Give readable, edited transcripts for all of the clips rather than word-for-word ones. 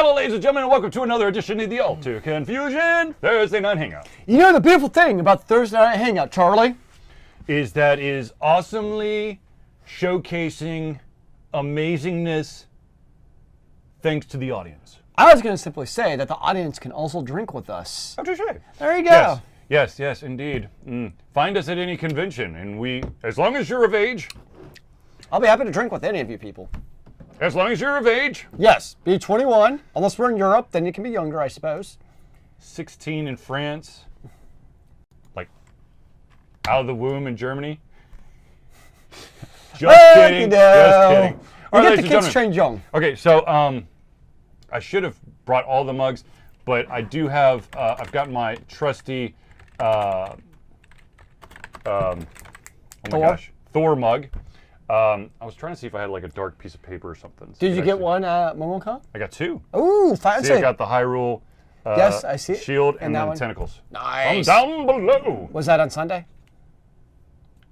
Hello, ladies and gentlemen, and welcome to another edition of the Alter Confusion Thursday Night Hangout. You know the beautiful thing about Thursday Night Hangout, Charlie? Is that is awesomely showcasing amazingness thanks to the audience. I was going to simply say that the audience can also drink with us. Oh, touche. There you go. Yes, indeed. Find us at any convention, and we, as long as you're of age. I'll be happy to drink with any of you people. As long as you're of age. Yes, be 21. Unless we're in Europe, then you can be younger, I suppose. 16 in France. Like, out of the womb in Germany. Just kidding. Just kidding. We get the kids trained young. Okay, so I should have brought all the mugs, but I do have, I've got my trusty, oh my gosh, Thor mug. I was trying to see if I had like a dark piece of paper or something. Did you get one at MomoCon? I got two. Ooh, fancy. See, I got the Hyrule yes, I see it. shield and then tentacles. Nice. Down below. Was that on Sunday?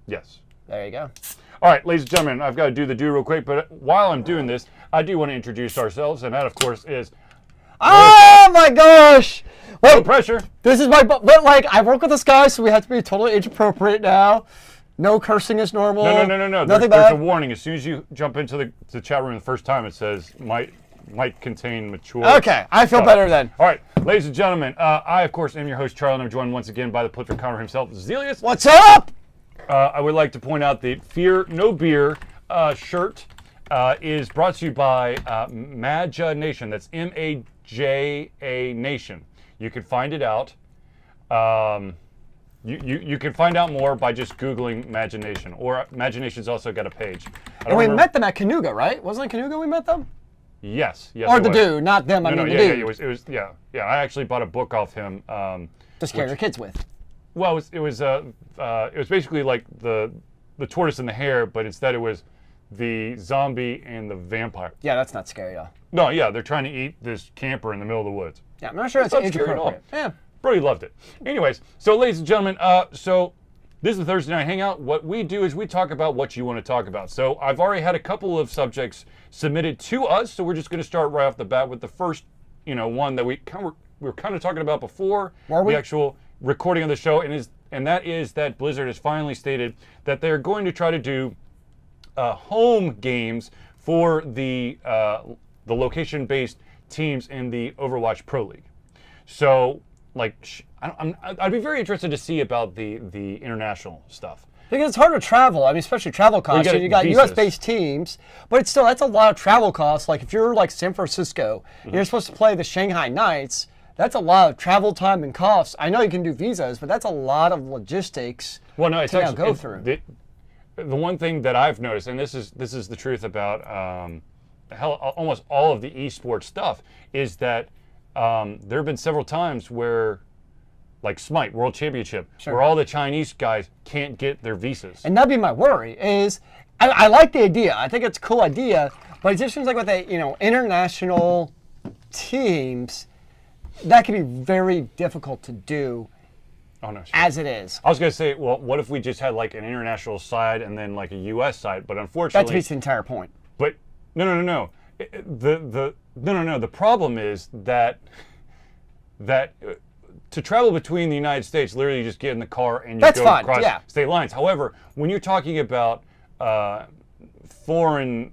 Yes. There you go. All right, ladies and gentlemen, I've got to do the do real quick, but while I'm doing this, I do want to introduce ourselves, and that, of course, is... Oh, my gosh! Wait, no pressure. This is my... But, like, I work with this guy, so we have to be totally age-appropriate now. No cursing is normal. No. Nothing There's a warning. As soon as you jump into the chat room the first time, it says might contain mature. Okay, I feel better then. All right, ladies and gentlemen, I, of course, am your host, Charlie, and I'm joined once again by the prolific counter himself, Zealeus. What's up? I would like to point out the Fear No Beer shirt is brought to you by Maja Nation. That's M-A-J-A Nation. You can find it out. You can find out more by just Googling Imagination, or Imagination's also got a page. And we met them at Canuga, right? Wasn't it Canuga we met them? Yes. Or the dude, not them. I mean the dude. It was. I actually bought a book off him. To scare your kids with. Well, it was basically like the tortoise and the hare, but instead it was the zombie and the vampire. Yeah, that's not scary at all. No, yeah, they're trying to eat this camper in the middle of the woods. Yeah, I'm not sure it's age appropriate. Yeah. Brody loved it. Anyways, so ladies and gentlemen, so this is the Thursday Night Hangout. What we do is we talk about what you want to talk about. So I've already had a couple of subjects submitted to us, so we're just going to start right off the bat with the first, one that we were kind of talking about before the actual recording of the show, and that is that Blizzard has finally stated that they're going to try to do home games for the location-based teams in the Overwatch Pro League. So. I'd be very interested to see about the international stuff. Because it's hard to travel. I mean, especially travel costs. You got U.S.-based teams, but it's still, that's a lot of travel costs. Like if you're like San Francisco, you're supposed to play the Shanghai Knights. That's a lot of travel time and costs. I know you can do visas, but that's a lot of logistics. Well, no, it's to go through. The one thing that I've noticed, and this is the truth about almost all of the esports stuff, is that. There have been several times where, like Smite World Championship, where all the Chinese guys can't get their visas. And that'd be my worry. Is I like the idea. I think it's a cool idea, but it just seems like with international teams, that can be very difficult to do. Oh no! As it is. I was gonna say, well, what if we just had like an international side and then like a U.S. side? But unfortunately, that's the entire point. But no. The problem is that to travel between the United States, literally you just get in the car and you go across state lines. However, when you're talking about foreign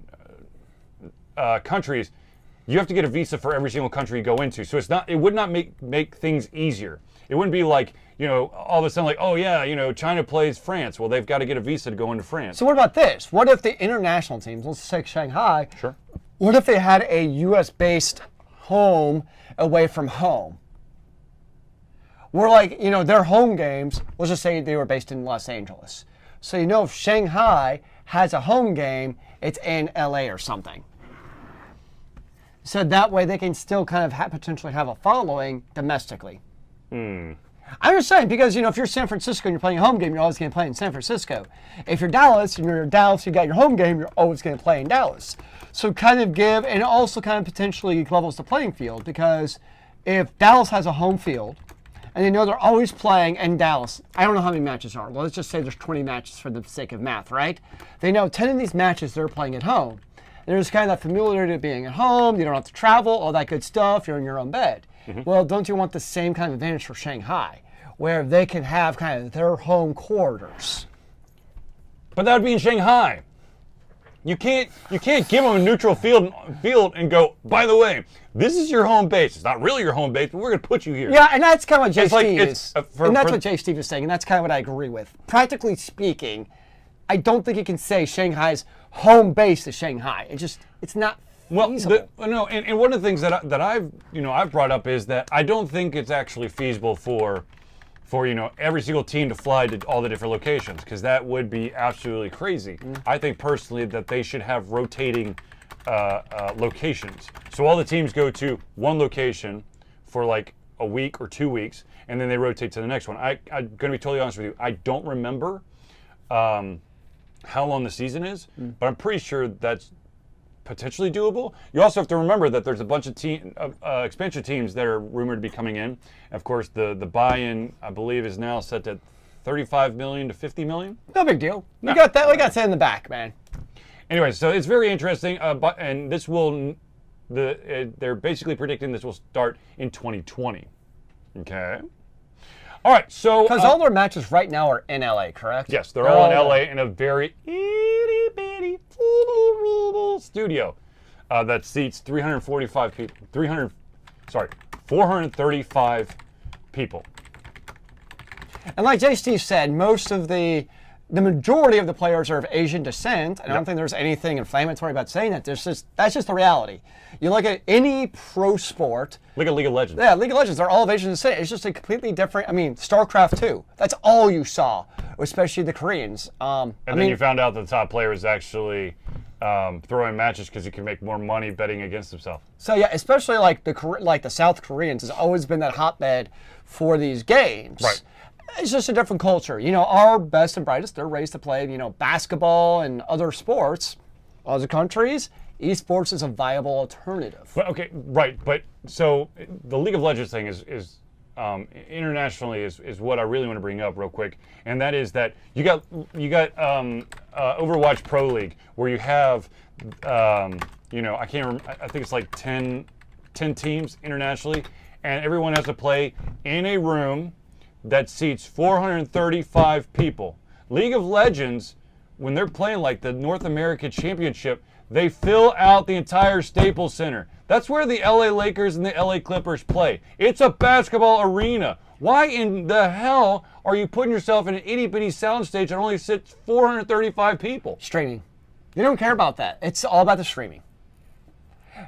countries, you have to get a visa for every single country you go into. So it would not make things easier. It wouldn't be like, all of a sudden like, oh yeah, China plays France. Well, they've got to get a visa to go into France. So what about this? What if the international teams, let's take Shanghai. Sure. What if they had a U.S.-based home away from home? We're like, their home games, let's just say they were based in Los Angeles. So if Shanghai has a home game, it's in L.A. or something. So that way they can still kind of potentially have a following domestically. I'm just saying, because, if you're San Francisco and you're playing a home game, you're always going to play in San Francisco. If you're Dallas and you're in Dallas, you got your home game, you're always going to play in Dallas. So kind of give, and also kind of potentially levels the playing field, because if Dallas has a home field, and they know they're always playing in Dallas, I don't know how many matches are. Let's just say there's 20 matches for the sake of math, right? They know 10 of these matches they're playing at home. And there's kind of that familiarity of being at home. You don't have to travel, all that good stuff. You're in your own bed. Well, don't you want the same kind of advantage for Shanghai, where they can have kind of their home quarters? But that would be in Shanghai. You can't give them a neutral field and go, by the way, this is your home base. It's not really your home base, but we're going to put you here. Yeah, and that's kind of what Jay Steve is. What Jay Steve is saying, and that's kind of what I agree with. Practically speaking, I don't think you can say Shanghai's home base is Shanghai. It's not feasible. No, and one of the things that I've brought up is that I don't think it's actually feasible for every single team to fly to all the different locations, because that would be absolutely crazy. I think personally that they should have rotating locations. So all the teams go to one location for like a week or 2 weeks, and then they rotate to the next one. I'm going to be totally honest with you. I don't remember how long the season is, but I'm pretty sure that's potentially doable. You also have to remember that there's a bunch of expansion teams that are rumored to be coming in. Of course, the buy-in, I believe, is now set at 35 million to 50 million. No big deal. We got that. We got that in the back, man. Anyway, so it's very interesting. And this will, they're basically predicting this will start in 2020. Okay. All right, so because all their matches right now are in LA, correct? Yes, they're all in LA in a very itty bitty studio that seats 345 people. 435 people. And like Jay Steve said, the majority of the players are of Asian descent, and I don't think there's anything inflammatory about saying that. That's just the reality. You look at any pro sport. Look at League of Legends. Yeah, League of Legends, they're all of Asian descent. It's just a completely different, StarCraft 2. That's all you saw, especially the Koreans. And then you found out that the top player is actually throwing matches because he can make more money betting against himself. So yeah, especially like the South Koreans has always been that hotbed for these games. Right. It's just a different culture. Our best and brightest, they're raised to play, basketball and other sports. Other countries, esports is a viable alternative. Well, okay, right. But so the League of Legends thing is internationally is what I really want to bring up real quick, and that is that you got Overwatch Pro League, where you have I can't remember, I think it's like 10 teams internationally, and everyone has to play in a room that seats 435 people. League of Legends, when they're playing like the North American Championship, they fill out the entire Staples Center. That's where the LA Lakers and the LA Clippers play. It's a basketball arena. Why in the hell are you putting yourself in an itty-bitty soundstage that only sits 435 people? Streaming. You don't care about that. It's all about the streaming.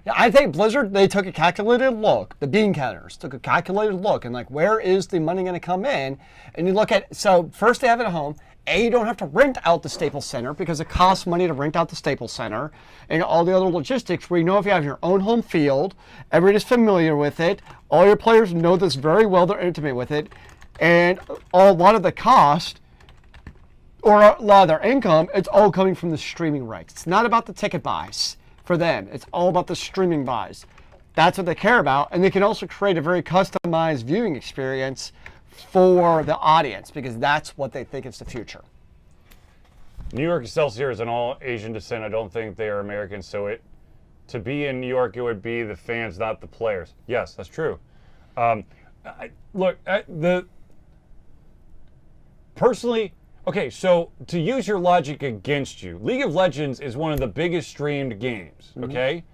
I think Blizzard, they took a calculated look. The bean counters took a calculated look and like, where is the money going to come in? And you look at, so first they have it at home. You don't have to rent out the Staples Center because it costs money to rent out the Staples Center, and all the other logistics where if you have your own home field, everybody's familiar with it, all your players know this very well, they're intimate with it, and a lot of the cost or a lot of their income, it's all coming from the streaming rights. It's not about the ticket buys for them. It's all about the streaming buys. That's what they care about, and they can also create a very customized viewing experience for the audience, because that's what they think is the future. New York Excelsior is an all Asian descent. I don't think they are American, so to be in New York, it would be the fans, not the players. Yes, that's true. Personally, okay, so to use your logic against you, League of Legends is one of the biggest streamed games, okay?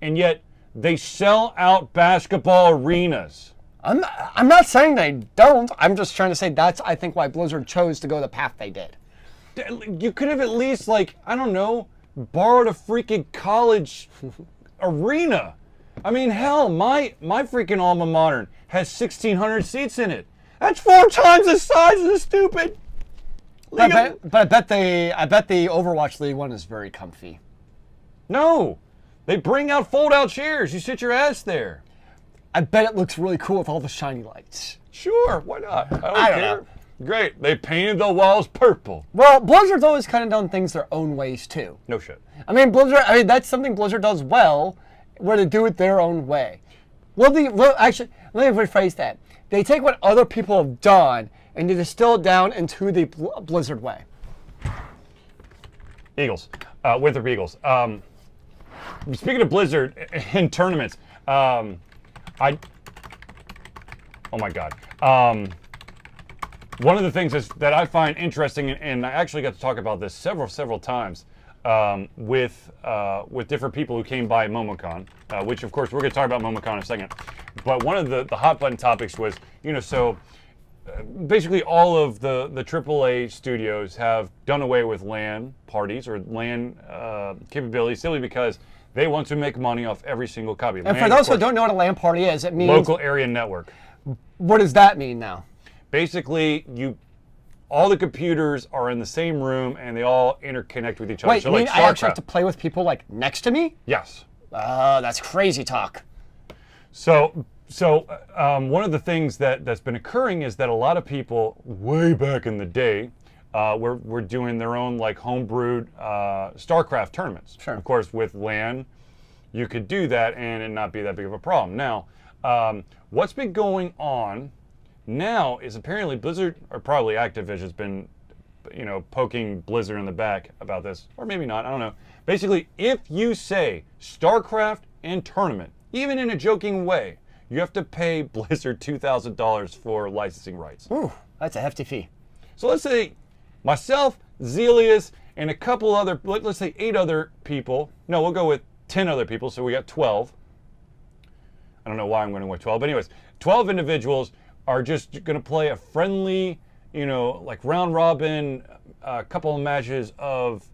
And yet they sell out basketball arenas. I'm not saying they don't. I'm just trying to say that's, I think, why Blizzard chose to go the path they did. You could have at least, like, I don't know, borrowed a freaking college arena. I mean, hell, my freaking alma mater has 1,600 seats in it. That's 4 times the size of the stupid. But I bet the Overwatch League one is very comfy. No, they bring out fold-out chairs. You sit your ass there. I bet it looks really cool with all the shiny lights. Sure, why not? I don't care. Great, they painted the walls purple. Well, Blizzard's always kind of done things their own ways too. No shit. That's something Blizzard does well, where they do it their own way. Actually, let me rephrase that. They take what other people have done and they distill it down into the Blizzard way. Eagles, Winthrop Eagles. speaking of Blizzard and tournaments, oh my God. One of the things that I find interesting, and I actually got to talk about this several times with different people who came by MomoCon, which of course we're going to talk about MomoCon in a second. But one of the hot button topics was, so basically all of the AAA studios have done away with LAN parties or LAN capabilities simply because they want to make money off every single copy. And for those who don't know what a LAN party is, it means local area network. What does that mean now? Basically, all the computers are in the same room and they all interconnect with each other. Wait, so you mean like I actually have to play with people like next to me? Yes. That's crazy talk. So one of the things that's been occurring is that a lot of people way back in the day were doing their own like homebrewed StarCraft tournaments. Sure. Of course, with LAN, you could do that and it not be that big of a problem. Now, what's been going on now is apparently Blizzard, or probably Activision's been, poking Blizzard in the back about this, or maybe not, I don't know. Basically, if you say StarCraft and tournament, even in a joking way, you have to pay Blizzard $2,000 for licensing rights. Ooh, that's a hefty fee. So let's say myself, Zealeus, and a couple other, let's say 8 other people. No, we'll go with 10 other people, so we got 12. I don't know why I'm going with 12, but anyways, 12 individuals are just going to play a friendly, like round robin, couple of matches of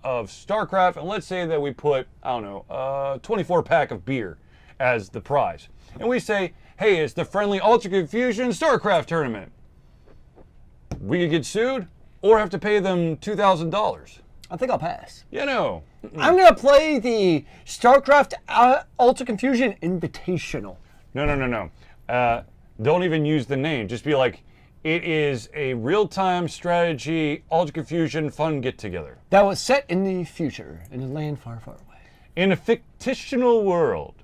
StarCraft, and let's say that we put, I don't know, a 24-pack of beer as the prize. And we say, hey, it's the friendly Altered Confusion StarCraft tournament. We could get sued or have to pay them $2,000. I think I'll pass. I'm going to play the StarCraft Altered Confusion Invitational. No. Don't even use the name. Just be like, it is a real-time strategy Altered Confusion fun get-together. That was set in the future, in a land far, far away. In a fictional world.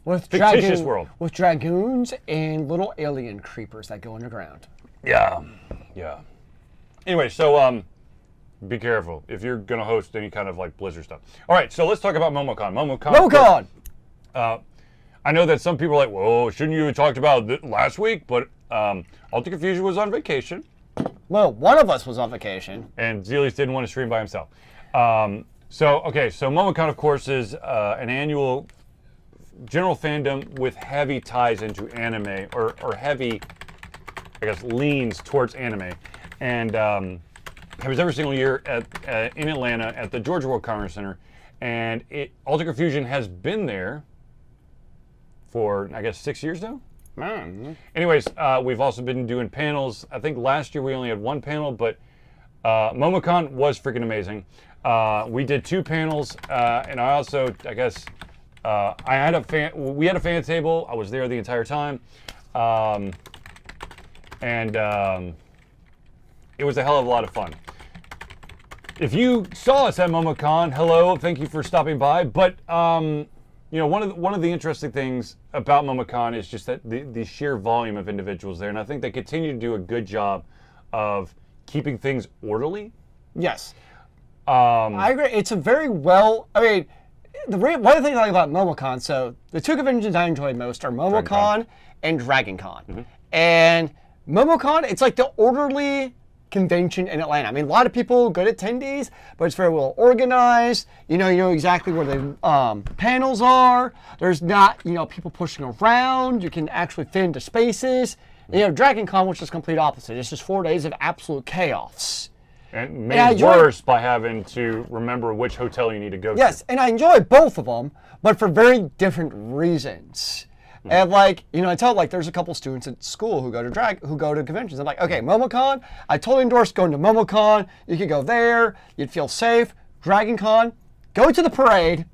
Fictitious world. With dragoons and little alien creepers that go underground. Yeah. Anyway, so be careful if you're going to host any kind of like Blizzard stuff. All right, so let's talk about MomoCon. MomoCon! I know that some people are like, whoa, shouldn't you have talked about it last week? But Altered Confusion was on vacation. Well, one of us was on vacation. And Zealeus didn't want to stream by himself. So MomoCon, of course, is an annual general fandom with heavy ties into anime, or heavy, I guess, leans towards anime. And it was every single year in Atlanta at the Georgia World Congress Center. And Altered Confusion has been there for, I guess, 6 years now? Anyways, we've also been doing panels. I think last year we only had one panel, but MomoCon was freaking amazing. We did 2 panels, and I also, I guess, we had a fan table. I was there the entire time. And it was a hell of a lot of fun. If you saw us at MomoCon, hello, thank you for stopping by. But one of the interesting things about MomoCon is just that the sheer volume of individuals there, and I think they continue to do a good job of keeping things orderly. Yes, I agree. It's a very one of the things I like about MomoCon. So the 2 conventions I enjoy most are MomoCon and DragonCon. Mm-hmm. And MomoCon, it's like the orderly convention in Atlanta. I mean, a lot of people, good attendees, but it's very well organized. You know exactly where the panels are. There's not, people pushing around. You can actually fit into spaces. And, DragonCon, which is complete opposite. It's just 4 days of absolute chaos. And made worse by having to remember which hotel you need to go to. Yes, and I enjoy both of them, but for very different reasons. And I tell there's a couple students at school who go to conventions. I'm like, okay, MomoCon, I totally endorse going to MomoCon. You could go there, you'd feel safe. DragonCon, go to the parade.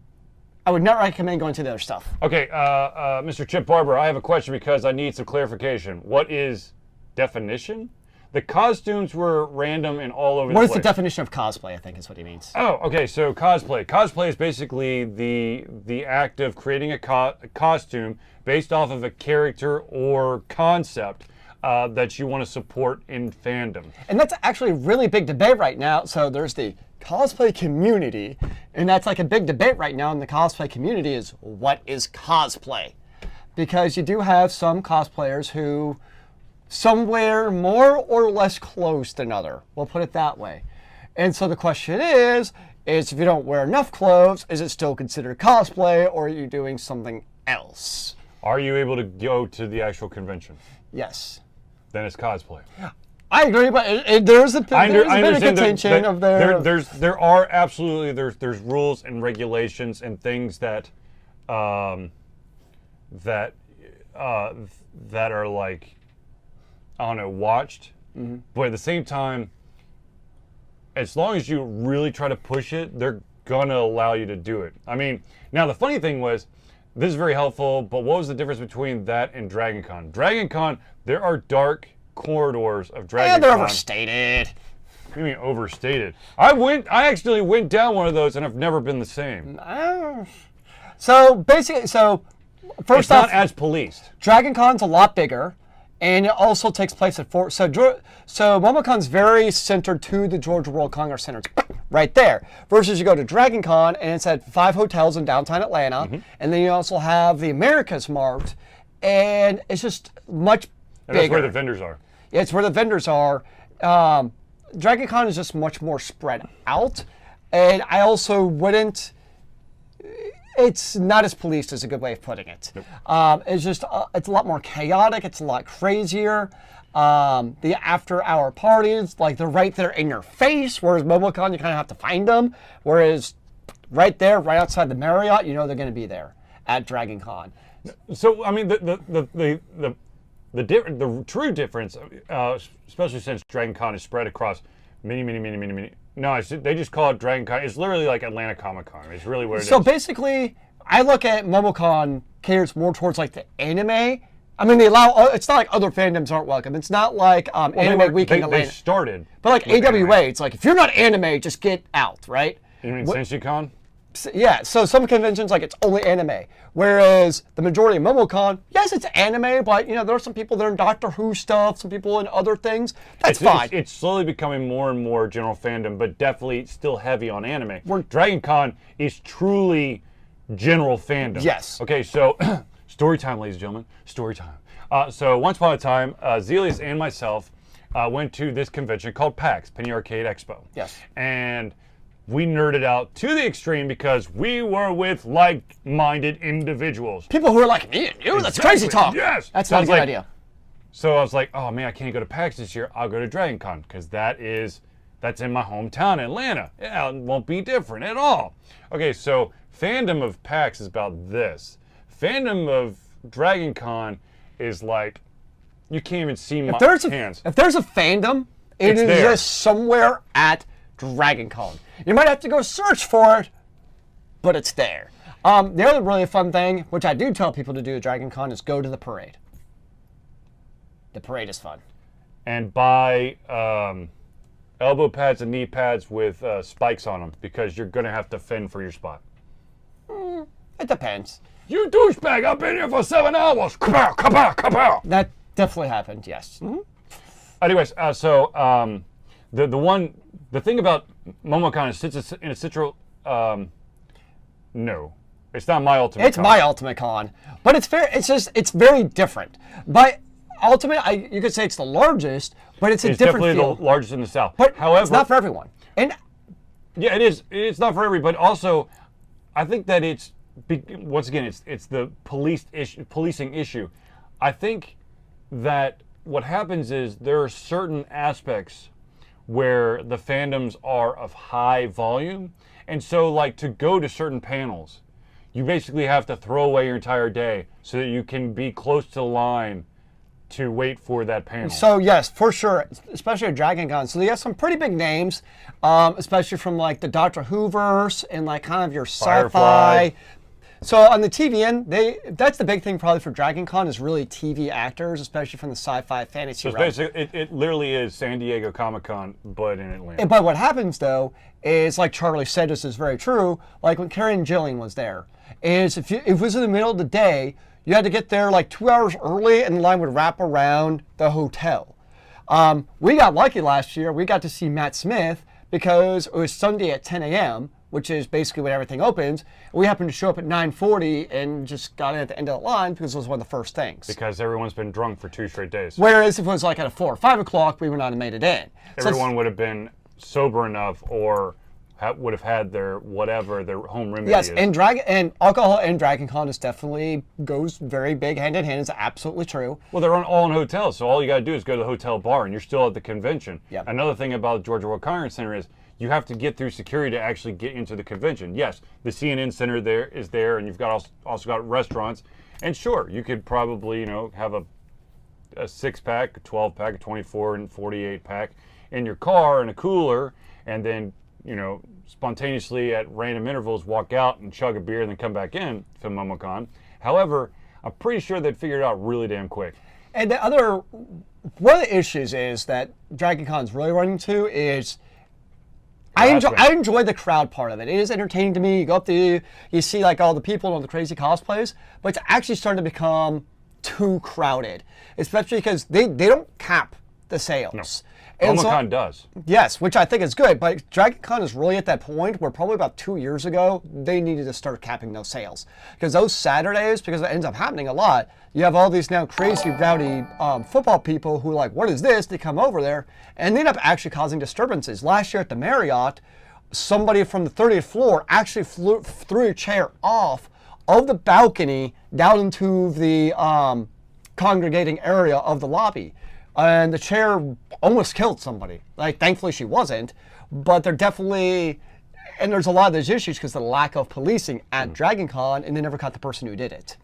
I would not recommend going to the other stuff. Okay, Mr. Chip Barber, I have a question because I need some clarification. What is definition? The costumes were random and all over the place. What is the definition of cosplay, I think is what he means. Oh, okay, so cosplay. Cosplay is basically the act of creating a costume based off of a character or concept that you want to support in fandom. And that's actually a really big debate right now. So there's the cosplay community, and that's like a big debate right now in the cosplay community, is what is cosplay? Because you do have some cosplayers who somewhere more or less clothes than other. We'll put it that way. And so the question is if you don't wear enough clothes, is it still considered cosplay, or are you doing something else? Are you able to go to the actual convention? Yes. Then it's cosplay. I agree, but there's a bit of contention of there are absolutely there's rules and regulations and things that that are like, I don't know, watched, but at the same time, as long as you really try to push it, they're gonna allow you to do it. I mean, now the funny thing was, this is very helpful, but what was the difference between that and Dragon Con? Dragon Con, there are dark corridors of Dragon Con. They're overstated. What do you mean overstated? I actually went down one of those, and I've never been the same. So basically, first it's off, not as policed. Dragon Con's a lot bigger, and it also takes place at Fort. So MomoCon's very centered to the Georgia World Congress Center, right there. Versus you go to Dragon Con, and it's at 5 hotels in downtown Atlanta, and then you also have the Americas marked, and it's just much bigger. And that's where the vendors are. Yeah, it's where the vendors are. Dragon Con is just much more spread out, and I also wouldn't. It's not as policed is a good way of putting it. Nope. It's just it's a lot more chaotic. It's a lot crazier. The after-hour parties, like they're right there in your face. Whereas MomoCon, you kind of have to find them. Whereas right there, right outside the Marriott, you know they're going to be there at Dragon Con. So I mean, the true difference, especially since Dragon Con is spread across many. No, they just call it Dragon Con. It's literally like Atlanta Comic Con. It's really what it is. So basically, I look at MomoCon caters more towards like the anime. I mean, they allow. It's not like other fandoms aren't welcome. It's not like Anime Week in Atlanta. They started. But like AWA, anime. It's like if you're not anime, just get out, right? You mean SenseiCon? Yeah, so some conventions, like, it's only anime. Whereas the majority of MomoCon, yes, it's anime, but, there are some people that are in Doctor Who stuff, some people in other things. That's fine. It's slowly becoming more and more general fandom, but definitely still heavy on anime. Dragon Con is truly general fandom. Yes. Okay, so story time, ladies and gentlemen. Story time. So once upon a time, Zealeus and myself went to this convention called PAX, Penny Arcade Expo. Yes. And we nerded out to the extreme because we were with like-minded individuals. People who are like me and you, exactly. That's crazy talk. Yes. That's not a good idea. So I was like, oh man, I can't go to PAX this year. I'll go to Dragon Con because that's in my hometown, Atlanta. Yeah, it won't be different at all. Okay, so fandom of PAX is about this. Fandom of Dragon Con is like, you can't even see my hands. If there's a fandom, it is just somewhere at Dragon Con. You might have to go search for it, but it's there. The other really fun thing, which I do tell people to do at Dragon Con, is go to the parade. The parade is fun. And buy elbow pads and knee pads with spikes on them because you're going to have to fend for your spot. It depends. You douchebag, I've been here for 7 hours. Kapow, kapow, kapow. That definitely happened, yes. Mm-hmm. Anyways, the thing about MomoCon is it's in a central. No, it's not my ultimate. It's my ultimate con, but it's fair. It's very different. But ultimate, you could say it's the largest, but it's a different definitely feel. The largest in the South. But however, it's not for everyone. And yeah, it is. It's not for everybody, but also, I think that it's once again, it's the policing issue. I think that what happens is there are certain aspects where the fandoms are of high volume. And so like to go to certain panels, you basically have to throw away your entire day so that you can be close to the line to wait for that panel. So yes, for sure, especially at Dragon Con. So they have some pretty big names, especially from like the Doctor Whoverse and like kind of your sci-fi. So on the TV end, that's the big thing probably for Dragon Con is really TV actors, especially from the sci-fi fantasy realm. Basically, it literally is San Diego Comic-Con, but in Atlanta. But what happens though is, like Charlie said, this is very true. Like when Karen Gillian was there, is if it was in the middle of the day, you had to get there like 2 hours early, and the line would wrap around the hotel. We got lucky last year. We got to see Matt Smith because it was Sunday at 10 a.m., which is basically when everything opens. We happened to show up at 9:40 and just got in at the end of the line because it was one of the first things. Because everyone's been drunk for 2 straight days. Whereas if it was like at 4 or 5 o'clock, we would not have made it in. Everyone would have been sober enough or would have had their whatever, their home remedy Yes, is. and alcohol and Dragon Con is definitely goes very big hand in hand. It's absolutely true. Well, they're all in hotels, so all you got to do is go to the hotel bar, and you're still at the convention. Yep. Another thing about Georgia World Congress Center is you have to get through security to actually get into the convention. Yes, the CNN Center is there, and you've got also got restaurants. And sure, you could probably have a 6-pack, a 12-pack, a 24 and 48-pack in your car in a cooler, and then spontaneously at random intervals walk out and chug a beer and then come back in to MomoCon. However, I'm pretty sure they'd figure it out really damn quick. And one of the issues is that Dragon Con's really running into is I enjoy the crowd part of it. It is entertaining to me. You go up there, you see like all the people and the crazy cosplays, but it's actually starting to become too crowded, especially because they don't cap the sales. No. And MomoCon does. Yes, which I think is good, but Dragon Con is really at that point where probably about 2 years ago, they needed to start capping those sales. Because those Saturdays, because it ends up happening a lot, you have all these now crazy, rowdy football people who are like, what is this? They come over there, and they end up actually causing disturbances. Last year at the Marriott, somebody from the 30th floor actually threw a chair off of the balcony down into the congregating area of the lobby. And the chair almost killed somebody. Like, thankfully she wasn't, but they're definitely, and there's a lot of those issues because of the lack of policing at Dragon Con, and they never caught the person who did it.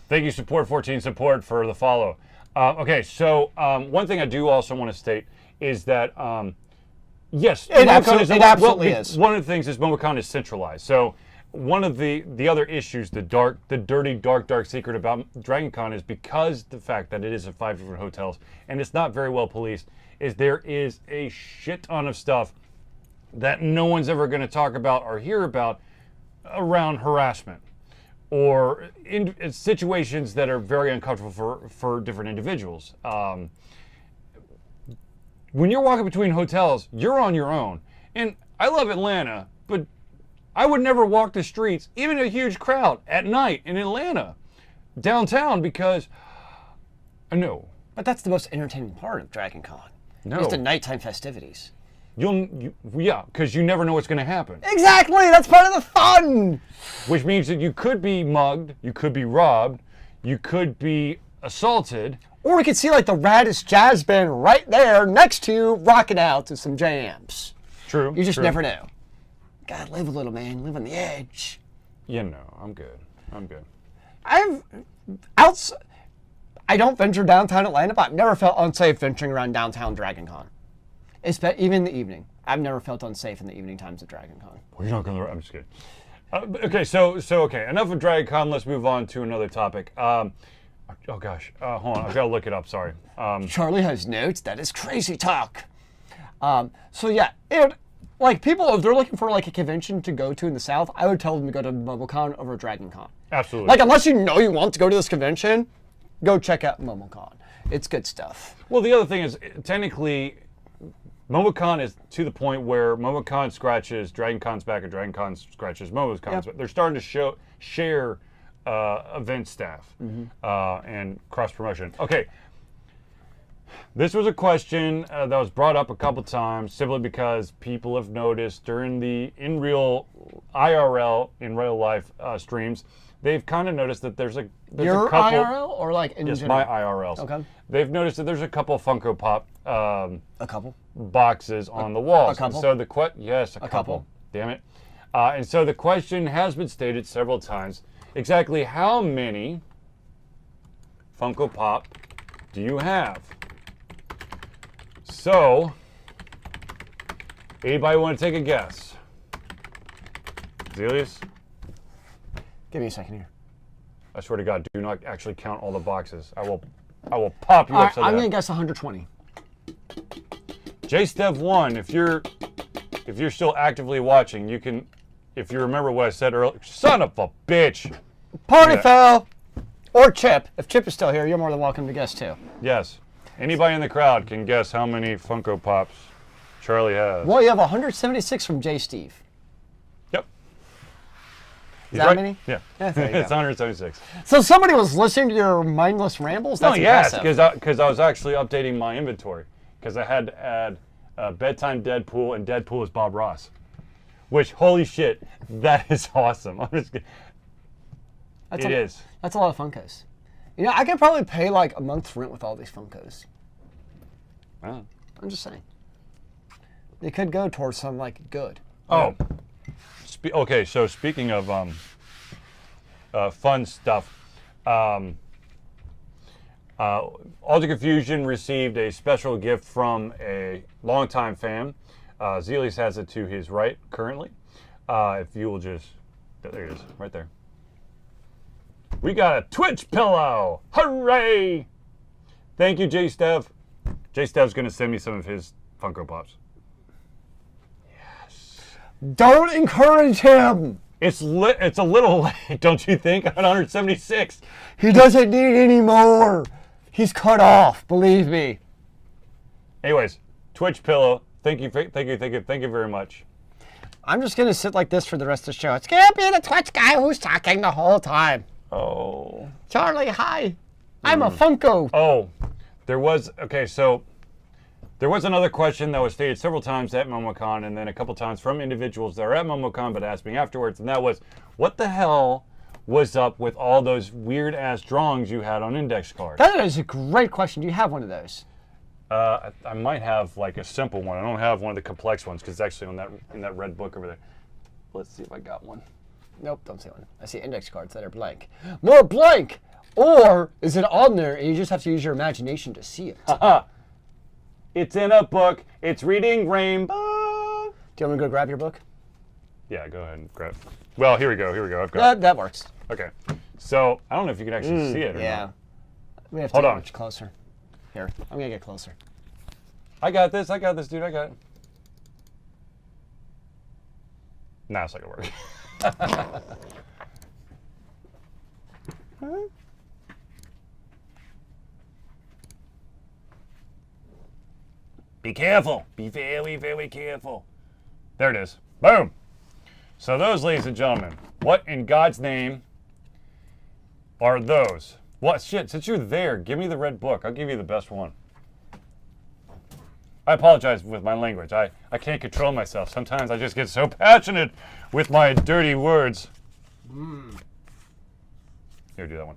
Thank you, Support14 Support, for the follow. Okay, so one thing I do also want to state is that, yes, It absolutely is. One of the things is MomoCon is centralized. So one of the other issues, the dirty, dark secret about Dragon Con is because the fact that it is at 5 different hotels and it's not very well policed, is there is a shit ton of stuff that no one's ever going to talk about or hear about around harassment or in situations that are very uncomfortable for different individuals. When you're walking between hotels, you're on your own. And I love Atlanta, but I would never walk the streets, even a huge crowd, at night in Atlanta, downtown, because, no. But that's the most entertaining part of Dragon Con. No. It's the nighttime festivities. Yeah, because you never know what's going to happen. Exactly, that's part of the fun. Which means that you could be mugged, you could be robbed, you could be assaulted. Or we could see like the raddest jazz band right there next to you, rocking out to some jams. True. You just true. never know. God, live a little, man. Live on the edge. Yeah, no, I'm good. I don't venture downtown Atlanta, but I've never felt unsafe venturing around downtown Dragon Con. Even in the evening. I've never felt unsafe in the evening times of Dragon Con. Well, you're not going to... I'm just kidding. Okay, so enough of Dragon Con. Let's move on to another topic. Oh, gosh. Hold on. I've got to look it up. Sorry. Charlie has notes. That is crazy talk. So, yeah. Like, people, if they're looking for, like, a convention to go to in the South, I would tell them to go to MomoCon over Dragon Con. Absolutely. Like, unless you know you want to go to this convention, go check out MomoCon. It's good stuff. Well, the other thing is, technically, MomoCon is to the point where MomoCon scratches Dragon Con's back and Dragon Con scratches MomoCon's back. They're starting to share event staff and cross-promotion. Okay. This was a question that was brought up a couple times simply because people have noticed during the in real life streams, they've kind of noticed that there's a Your couple, IRL or like in yes, general? my IRLs. Okay. They've noticed that there's a couple Funko Pop A couple. boxes on the walls. A couple? And so yes, a couple. couple. Damn it. And so the question has been stated several times: exactly how many Funko Pop do you have? So, anybody want to take a guess? Zealeus? Give me a second here. I swear to God, do not actually count all the boxes. I will pop you All right, upside I'm down. going to guess 120. JStev1, if you're still actively watching, you can, if you remember what I said earlier. Son of a bitch! Party Yeah. foul! Or Chip. If Chip is still here, you're more than welcome to guess too. Yes. Anybody in the crowd can guess how many Funko Pops Charlie has. Well, you have 176 from J. Steve. Yep. Is that many? Yeah. Yeah, there you go. It's 176. So somebody was listening to your mindless rambles? That's yes, impressive. because I was actually updating my inventory because I had to add Bedtime Deadpool and Deadpool as Bob Ross, which holy shit, that is awesome. I'm just kidding. It is. That's a lot of Funkos. You know, I could probably pay like a month's rent with all these Funkos. Wow. I'm just saying. They could go towards some like good. Oh. Okay, so speaking of fun stuff, Alter Confusion received a special gift from a longtime fan. Zealeus has it to his right currently. If you will just, there it is, right there. We got a Twitch pillow! Hooray! Thank you, J-Stev. J-Stev's going to send me some of his Funko Pops. Yes. Don't encourage him! It's a little late, don't you think? At 176. He doesn't need any more. He's cut off, believe me. Anyways, Twitch pillow. Thank you very much. I'm just going to sit like this for the rest of the show. It's going to be the Twitch guy who's talking the whole time. Oh. Charlie, hi. I'm a Funko. Oh, there was another question that was stated several times at MomoCon and then a couple times from individuals that are at MomoCon but asked me afterwards, and that was, what the hell was up with all those weird-ass drawings you had on index cards? That is a great question. Do you have one of those? I might have like a simple one. I don't have one of the complex ones because it's actually in that red book over there. Let's see if I got one. Nope, don't see one. I see index cards that are blank. More blank! Or is it on there and you just have to use your imagination to see it? Haha. It's in a book. It's reading Rainbow. Do you want me to go grab your book? Yeah, go ahead and grab. Well, here we go. I've got. That works. Okay. So I don't know if you can actually see it or Yeah. not. We have to Hold get on. much closer. Here, I'm gonna get closer. I got this, dude. I got it. Nah, it's not gonna work. Be careful. Be very, very careful. There it is. Boom. So those, ladies and gentlemen, what in God's name are those? What shit? Since you're there, give me the red book. I'll give you the best one. I apologize with my language. I can't control myself. Sometimes I just get so passionate with my dirty words. Here, do that one.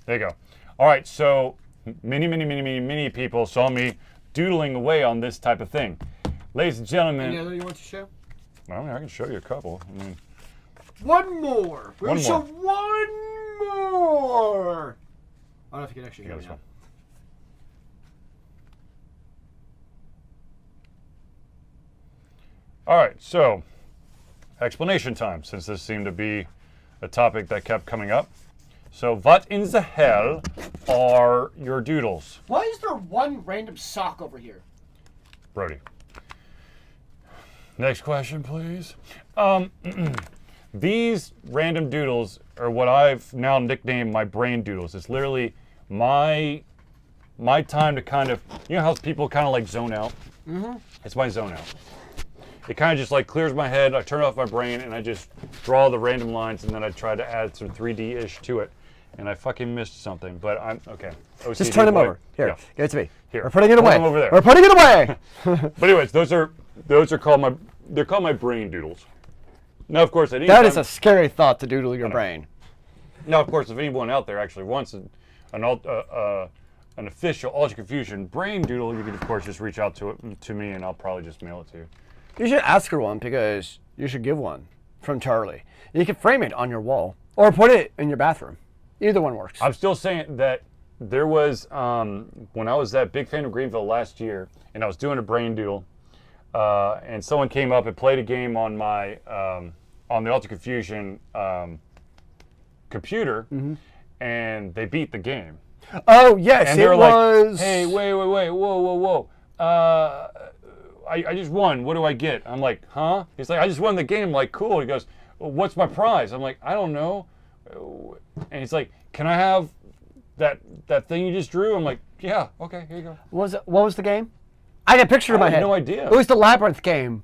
There you go. All right, so many people saw me doodling away on this type of thing. Ladies and gentlemen. Any other you want to show? I mean, I can show you a couple. I mean, one more. One We'll show more. one more. I don't know if you can actually hear me this now. one. All right, so explanation time, since this seemed to be a topic that kept coming up. So, what in the hell are your doodles, Why is there one random sock over here? Brody? Next question, please. These random doodles are what I've now nicknamed my brain doodles. It's literally my time to kind of, you know how people kind of like zone out? Mm-hmm. It's my zone out. It kind of just like clears my head, I turn off my brain, and I just draw the random lines, and then I try to add some 3D-ish to it. And I fucking missed something, but I'm, okay. OCD Just turn them boy. over. Here, Yeah. give it to me. Here. We're putting it Put away. them over there. We're putting it away. But anyways, those are called my brain doodles. Now, of course, at any That time, is a scary thought to doodle your brain. now, of course, if anyone out there actually wants an official Alter Confusion brain doodle, you can, of course, just reach out to me, and I'll probably just mail it to you. You should ask her one because you should give one from Charlie. You can frame it on your wall or put it in your bathroom. Either one works. I'm still saying that there was, when I was at Big Fan of Greenville last year, and I was doing a brain doodle, and someone came up and played a game on my, on the Alter Confusion computer, and they beat the game. Oh, yes, And it they were was... like, hey, wait, whoa. I just won. What do I get? I'm like, huh? He's like, I just won the game. I'm like, cool. He goes, well, what's my prize? I'm like, I don't know. And he's like, can I have that thing you just drew? I'm like, yeah, okay, here you go. What was the game? I had a picture in my I head. have no idea. It was the Labyrinth game.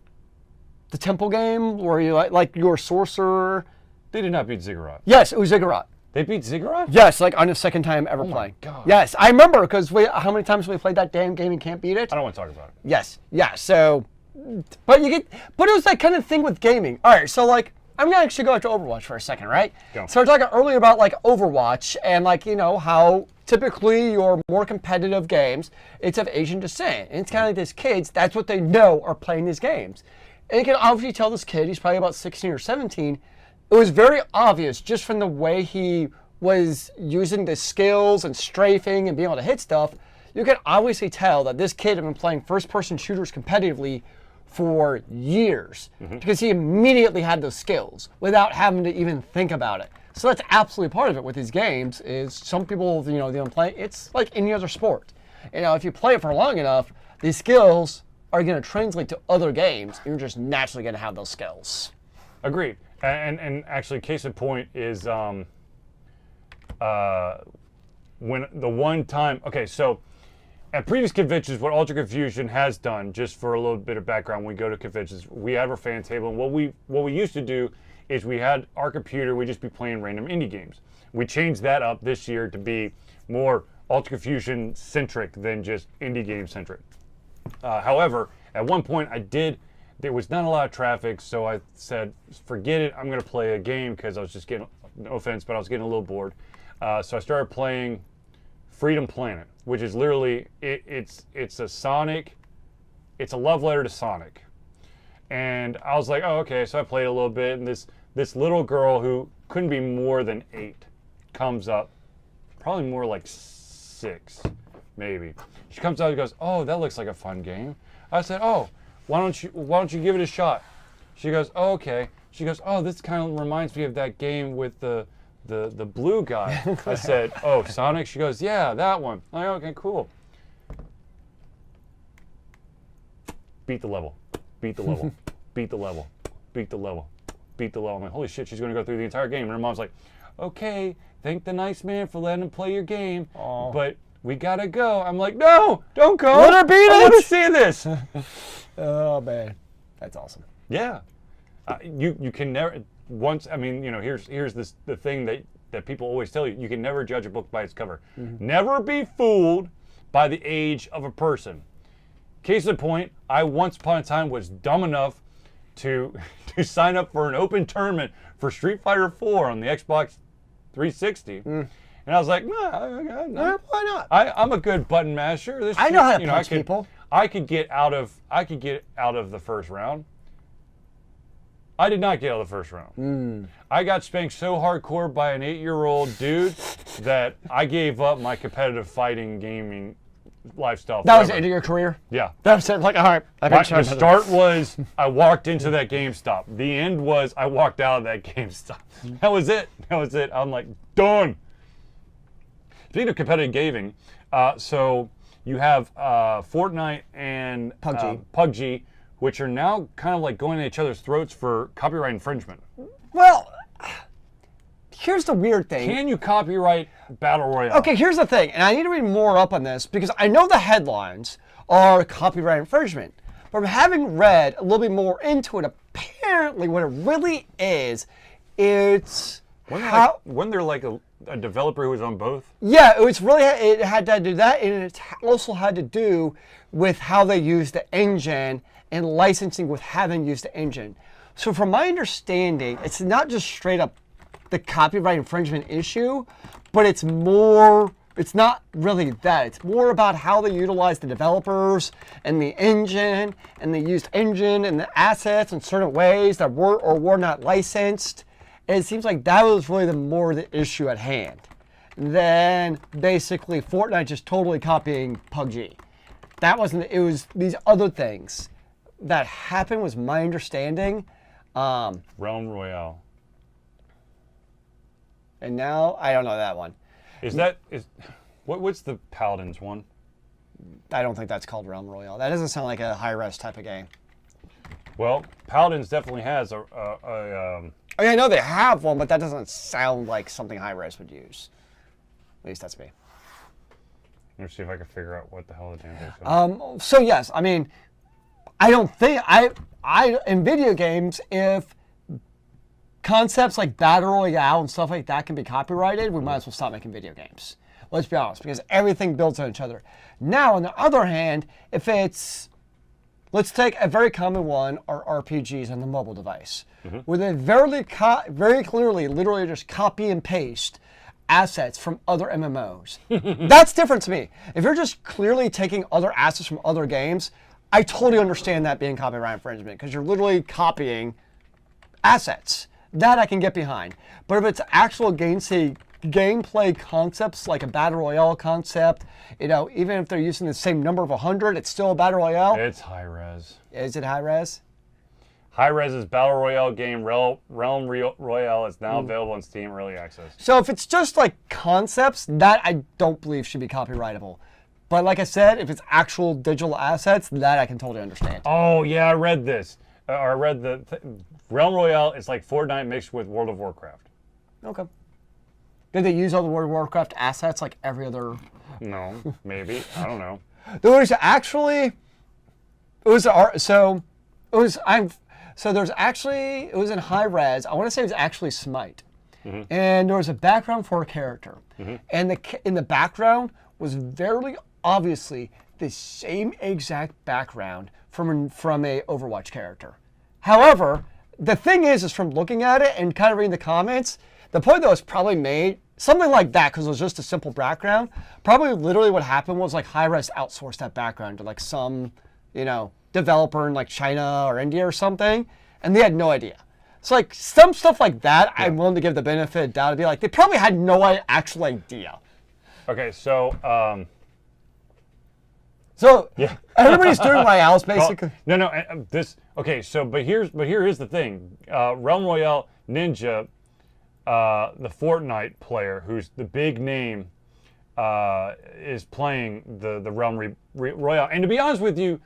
The temple game where you like you were a sorcerer. They did not beat Ziggurat. Yes, it was Ziggurat. They beat Ziggurat? Yes, like on the second time ever playing. God. Yes, I remember because how many times we played that damn game and can't beat it? I don't want to talk about it. Yes, yeah. So, but it was that kind of thing with gaming. All right, so like I'm gonna actually go back to Overwatch for a second, right? Go. So we're talking earlier about like Overwatch and like how typically your more competitive games it's of Asian descent, and it's kind of like these kids. That's what they know are playing these games, and you can obviously tell this kid he's probably about 16 or 17. It was very obvious just from the way he was using the skills and strafing and being able to hit stuff. You can obviously tell that this kid had been playing first-person shooters competitively for years because he immediately had those skills without having to even think about it. So that's absolutely part of it with these games. Is some people, they don't play. It's like any other sport. If you play it for long enough, these skills are going to translate to other games. You're just naturally going to have those skills. Agreed. And actually, case in point is when the one time. Okay, so at previous conventions, what Altered Confusion has done, just for a little bit of background, when we go to conventions, we have our fan table, and what we used to do is we had our computer, we'd just be playing random indie games. We changed that up this year to be more Altered Confusion centric than just indie game centric. However, at one point there was not a lot of traffic, so I said, forget it, I'm going to play a game because I was just getting, no offense, but I was getting a little bored. So I started playing Freedom Planet, which is literally, it's a Sonic, it's a love letter to Sonic. And I was like, oh, okay, so I played a little bit, and this little girl who couldn't be more than 8 comes up, probably more like 6, maybe. She comes out and goes, oh, that looks like a fun game. I said, oh, why don't you give it a shot? She goes, oh, okay. She goes, oh, this kind of reminds me of that game with the blue guy. I said, oh, Sonic? She goes, yeah, that one. I'm like, okay, cool. Beat the level. Beat the level. Beat the level. Beat the level. Beat the level. I'm like, holy shit, she's going to go through the entire game. And her mom's like, okay, thank the nice man for letting him play your game, but we got to go. I'm like, no, don't go. Let her beat it. I want to see this. Oh, man. That's awesome. Yeah. You can never, here's the thing that people always tell you. You can never judge a book by its cover. Never be fooled by the age of a person. Case in point, I once upon a time was dumb enough to sign up for an open tournament for Street Fighter 4 on the Xbox 360. And I was like, no, why not? I'm a good button masher. I know how to punch people. I could get out of the first round. I did not get out of the first round. I got spanked so hardcore by an 8-year-old dude that I gave up my competitive fighting gaming lifestyle. That was the end of your career? Yeah. That was it. Like, all right. The start was I walked into that GameStop. The end was I walked out of that GameStop. That was it. I'm like, done. Speaking of competitive gaming, so you have Fortnite and PUBG, which are now kind of like going at each other's throats for copyright infringement. Well, here's the weird thing. Can you copyright Battle Royale? Okay, here's the thing, and I need to read more up on this because I know the headlines are copyright infringement. But from having read a little bit more into it, apparently what it really is, it's Wasn't there like a developer who was on both? Yeah, it had to do that, and it also had to do with how they use the engine and licensing with having used the engine. So from my understanding, it's not just straight up the copyright infringement issue, but it's not really that. It's more about how they utilize the developers and the engine, and they used engine and the assets in certain ways that were or were not licensed. And it seems like that was really the issue at hand. Then basically Fortnite just totally copying PUBG. It was these other things that happened was my understanding. Realm Royale. And now I don't know that one. What's the Paladins one? I don't think that's called Realm Royale. That doesn't sound like a high-res type of game. Well, Paladins definitely has I know they have one, but that doesn't sound like something high-res would use. At least that's me. Let's see if I can figure out what the hell the damn thing is. So yes, I mean, I don't think I in video games, if concepts like battle royale and stuff like that can be copyrighted, we might as well stop making video games. Let's be honest, because everything builds on each other. Now, on the other hand, if it's, let's take a very common one, are RPGs on the mobile device, where they very clearly, literally just copy and paste assets from other MMOs. That's different to me. If you're just clearly taking other assets from other games, I totally understand that being copyright infringement, because you're literally copying assets. That I can get behind. But if it's actual gameplay concepts, like a battle royale concept, even if they're using the same number of 100, it's still a battle royale. It's high res. Is it high res? High Res's battle royale game Realm Royale is now available on Steam Early Access. So if it's just like concepts, that I don't believe should be copyrightable. But like I said, if it's actual digital assets, that I can totally understand. Oh yeah, I read this. I read Realm Royale is like Fortnite mixed with World of Warcraft. Okay. Did they use all the World of Warcraft assets like every other? No, maybe. I don't know. There was actually, it was in high res. I want to say it was actually Smite, and there was a background for a character, and in the background was very obviously the same exact background from a Overwatch character. However, the thing is from looking at it and kind of reading the comments, the point that was probably made, something like that, because it was just a simple background, probably literally what happened was like Hi-Res outsourced that background to like some, developer in like China or India or something, and they had no idea. So like some stuff like that, yeah. I'm willing to give the benefit of doubt to be like, they probably had no actual idea. Okay, so yeah, everybody's doing royales basically. But here is the thing. Realm Royale Ninja, the Fortnite player, who's the big name, is playing the Realm Royale. And to be honest with you,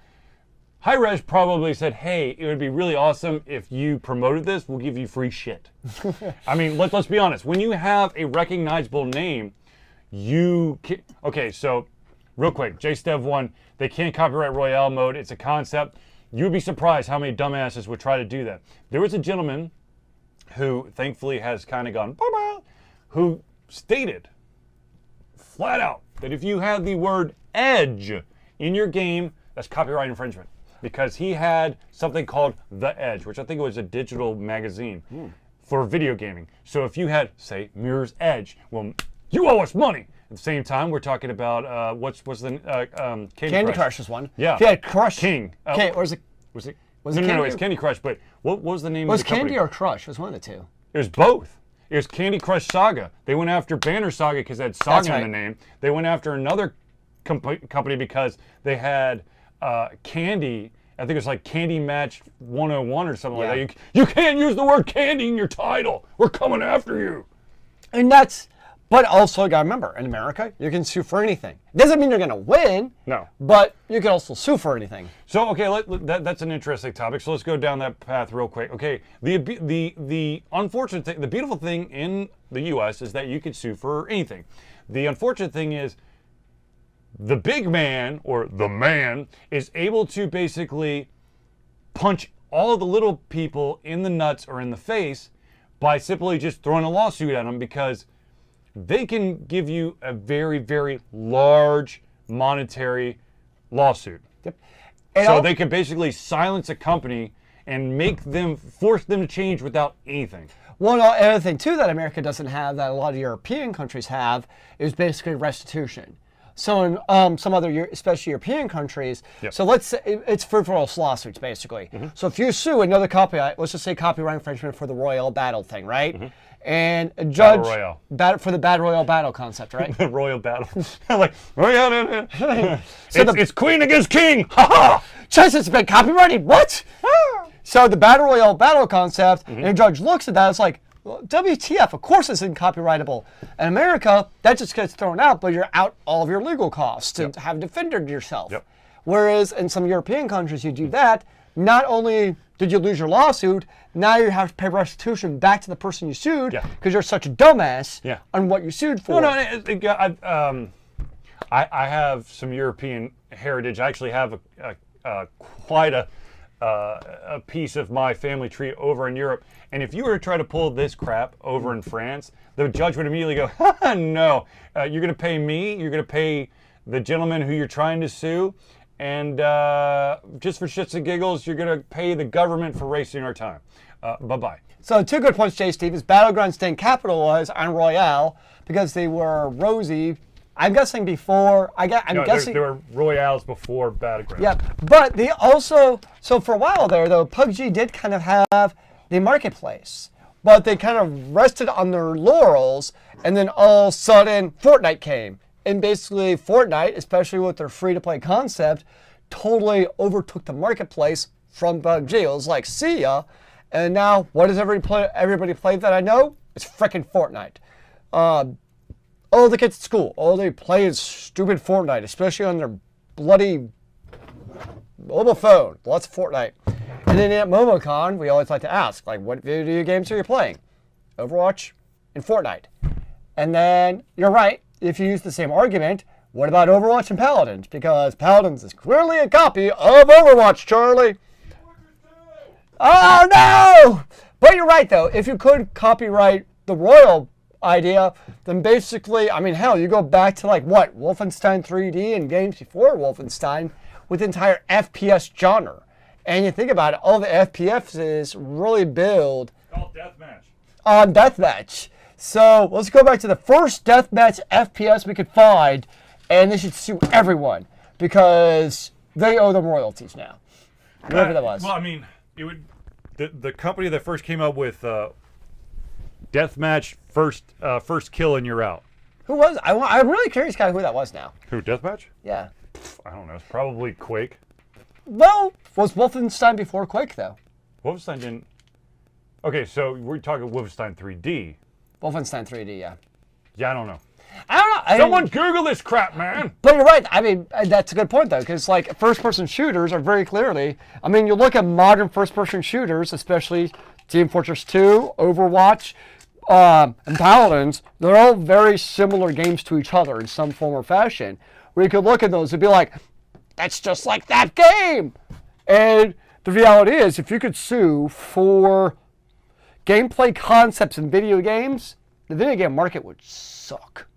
Hi-Res probably said, "Hey, it would be really awesome if you promoted this. We'll give you free shit." I mean, let's be honest. When you have a recognizable name, you can. Okay, so real quick, JStev1, they can't copyright Royale mode. It's a concept. You'd be surprised how many dumbasses would try to do that. There was a gentleman who thankfully has kind of gone bye-bye, who stated flat out that if you had the word edge in your game, that's copyright infringement. Because he had something called The Edge, which I think was a digital magazine for video gaming. So if you had, say, Mirror's Edge, well, you owe us money. At the same time, we're talking about what's the Candy Crush is one. Yeah. If you had Crush King. or is it? Was it? No, it's Candy Crush. But what was the name was of the company? Candy or Crush? It was one of the two. It was both. It was Candy Crush Saga. They went after Banner Saga because it had Saga in the name. They went after another company because they had Candy. I think it was like Candy Match 101 or something like that. You can't use the word candy in your title. We're coming after you. And but also you gotta remember, in America, you can sue for anything. Doesn't mean you're gonna win. No. But you can also sue for anything. So okay, that's an interesting topic. So let's go down that path real quick. Okay, the unfortunate thing, the beautiful thing in the U.S. is that you can sue for anything. The unfortunate thing is, the big man, or the man, is able to basically punch all of the little people in the nuts or in the face by simply just throwing a lawsuit at them, because they can give you a very, very large monetary lawsuit. Yep. So they can basically silence a company and force them to change without anything. One other thing, too, that America doesn't have, that a lot of European countries have, is basically restitution. So in some other, especially European countries, so let's say it's frivolous lawsuits, basically. So if you sue another copyright, let's just say copyright infringement for the Royal Battle thing, right? And a judge for the Battle Royale battle concept, right? The Royal Battle. Like, oh yeah, it's Queen against King. Ha ha! Just it's been copyrighted. What? So the Battle Royale battle concept, and a judge looks at that, it's like, well, WTF, of course it's copyrightable. In America, that just gets thrown out, but you're out all of your legal costs to have defended yourself. Whereas in some European countries, you do that, not only Did you lose your lawsuit? Now you have to pay restitution back to the person you sued Yeah. because you're such a dumbass Yeah. on what you sued for. I have some European heritage. I actually have quite a piece of my family tree over in Europe. And if you were to try to pull this crap over in France, the judge would immediately go, no, you're going to pay me, you're going to pay the gentleman who you're trying to sue, and just for shits and giggles, you're going to pay the government for wasting our time. Bye-bye. So 2 good points, Jay Steve, is Battlegrounds didn't capitalize on Royale because they were rosy. I'm guessing before. I'm guessing there were Royales before Battlegrounds. Yeah, but they also, so for a while there though, PUBG did kind of have the marketplace, but they kind of rested on their laurels, and then all of a sudden Fortnite came, and basically Fortnite, especially with their free-to-play concept, totally overtook the marketplace from PUBG. It was like, see ya, and now what does everybody play that I know? It's frickin' Fortnite. All the kids at school, all they play is stupid Fortnite, especially on their bloody mobile phone. Lots of Fortnite. And then at MomoCon, we always like to ask, like, what video games are you playing? Overwatch and Fortnite. And then, you're right, if you use the same argument, what about Overwatch and Paladins? Because Paladins is clearly a copy of Overwatch, Charlie. Oh, no! But you're right, though. If you could copyright the Royal idea, then basically, I mean, hell, you go back to like what, Wolfenstein 3D and games before Wolfenstein with the entire FPS genre. And you think about it, all the FPSs really build on deathmatch. So let's go back to the first deathmatch FPS we could find, and they should sue everyone because they owe them royalties now. Whatever that was. Well, I mean, it would the company that first came up with deathmatch, first kill and you're out. Who was? I'm really curious kind of who that was now. Who, deathmatch? Yeah. I don't know. It's probably Quake. Well, was Wolfenstein before Quake, though? Wolfenstein didn't... Okay, so we're talking Wolfenstein 3D. Wolfenstein 3D, yeah. Yeah, I don't know. I don't know. Someone Google this crap, man! But you're right. I mean, that's a good point, though, because, like, first-person shooters are very clearly... I mean, you look at modern first-person shooters, especially Team Fortress 2, Overwatch, and Paladins, they're all very similar games to each other in some form or fashion. Where you could look at those and be like, that's just like that game! And the reality is, if you could sue for gameplay concepts in video games, the video game market would suck.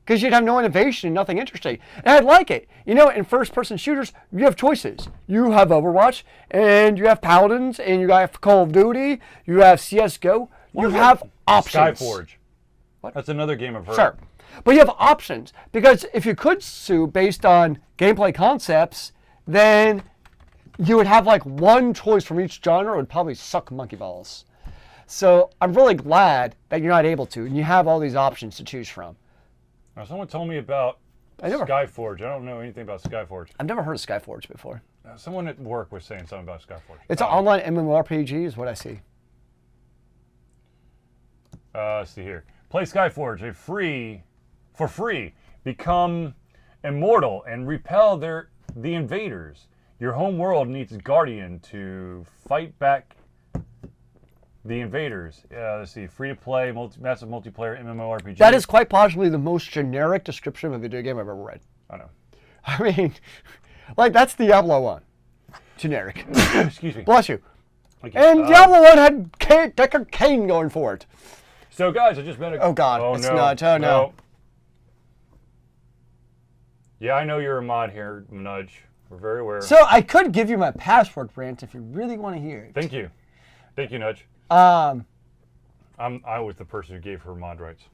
Because you'd have no innovation and nothing interesting. And I'd like it. You know, in first-person shooters, you have choices. You have Overwatch, and you have Paladins, and you have Call of Duty, you have CSGO. You have options. Skyforge. What? That's another game I've heard. Sure. But you have options. Because if you could sue based on gameplay concepts, then you would have like one choice from each genre. It would probably suck monkey balls. So I'm really glad that you're not able to, and you have all these options to choose from. Now, someone told me about Skyforge. I don't know anything about Skyforge. I've never heard of Skyforge before. Someone at work was saying something about Skyforge. It's an online MMORPG is what I see. Let's see here. Play Skyforge for free. Become immortal and repel the invaders. Your home world needs a guardian to fight back the invaders. Let's see. Free to play, massive multiplayer MMORPG. That is quite possibly the most generic description of a video game I've ever read. I know. I mean, like that's Diablo 1. Generic. Excuse me. Bless you. Okay. And Diablo 1 had Deckard Cain going for it. So, guys, I just met a... Oh, God. It's not. Oh, no. Yeah, I know you're a mod here, Nudge. We're very aware. So, I could give you my password, Brant, if you really want to hear it. Thank you. Thank you, Nudge. I was the person who gave her mod rights.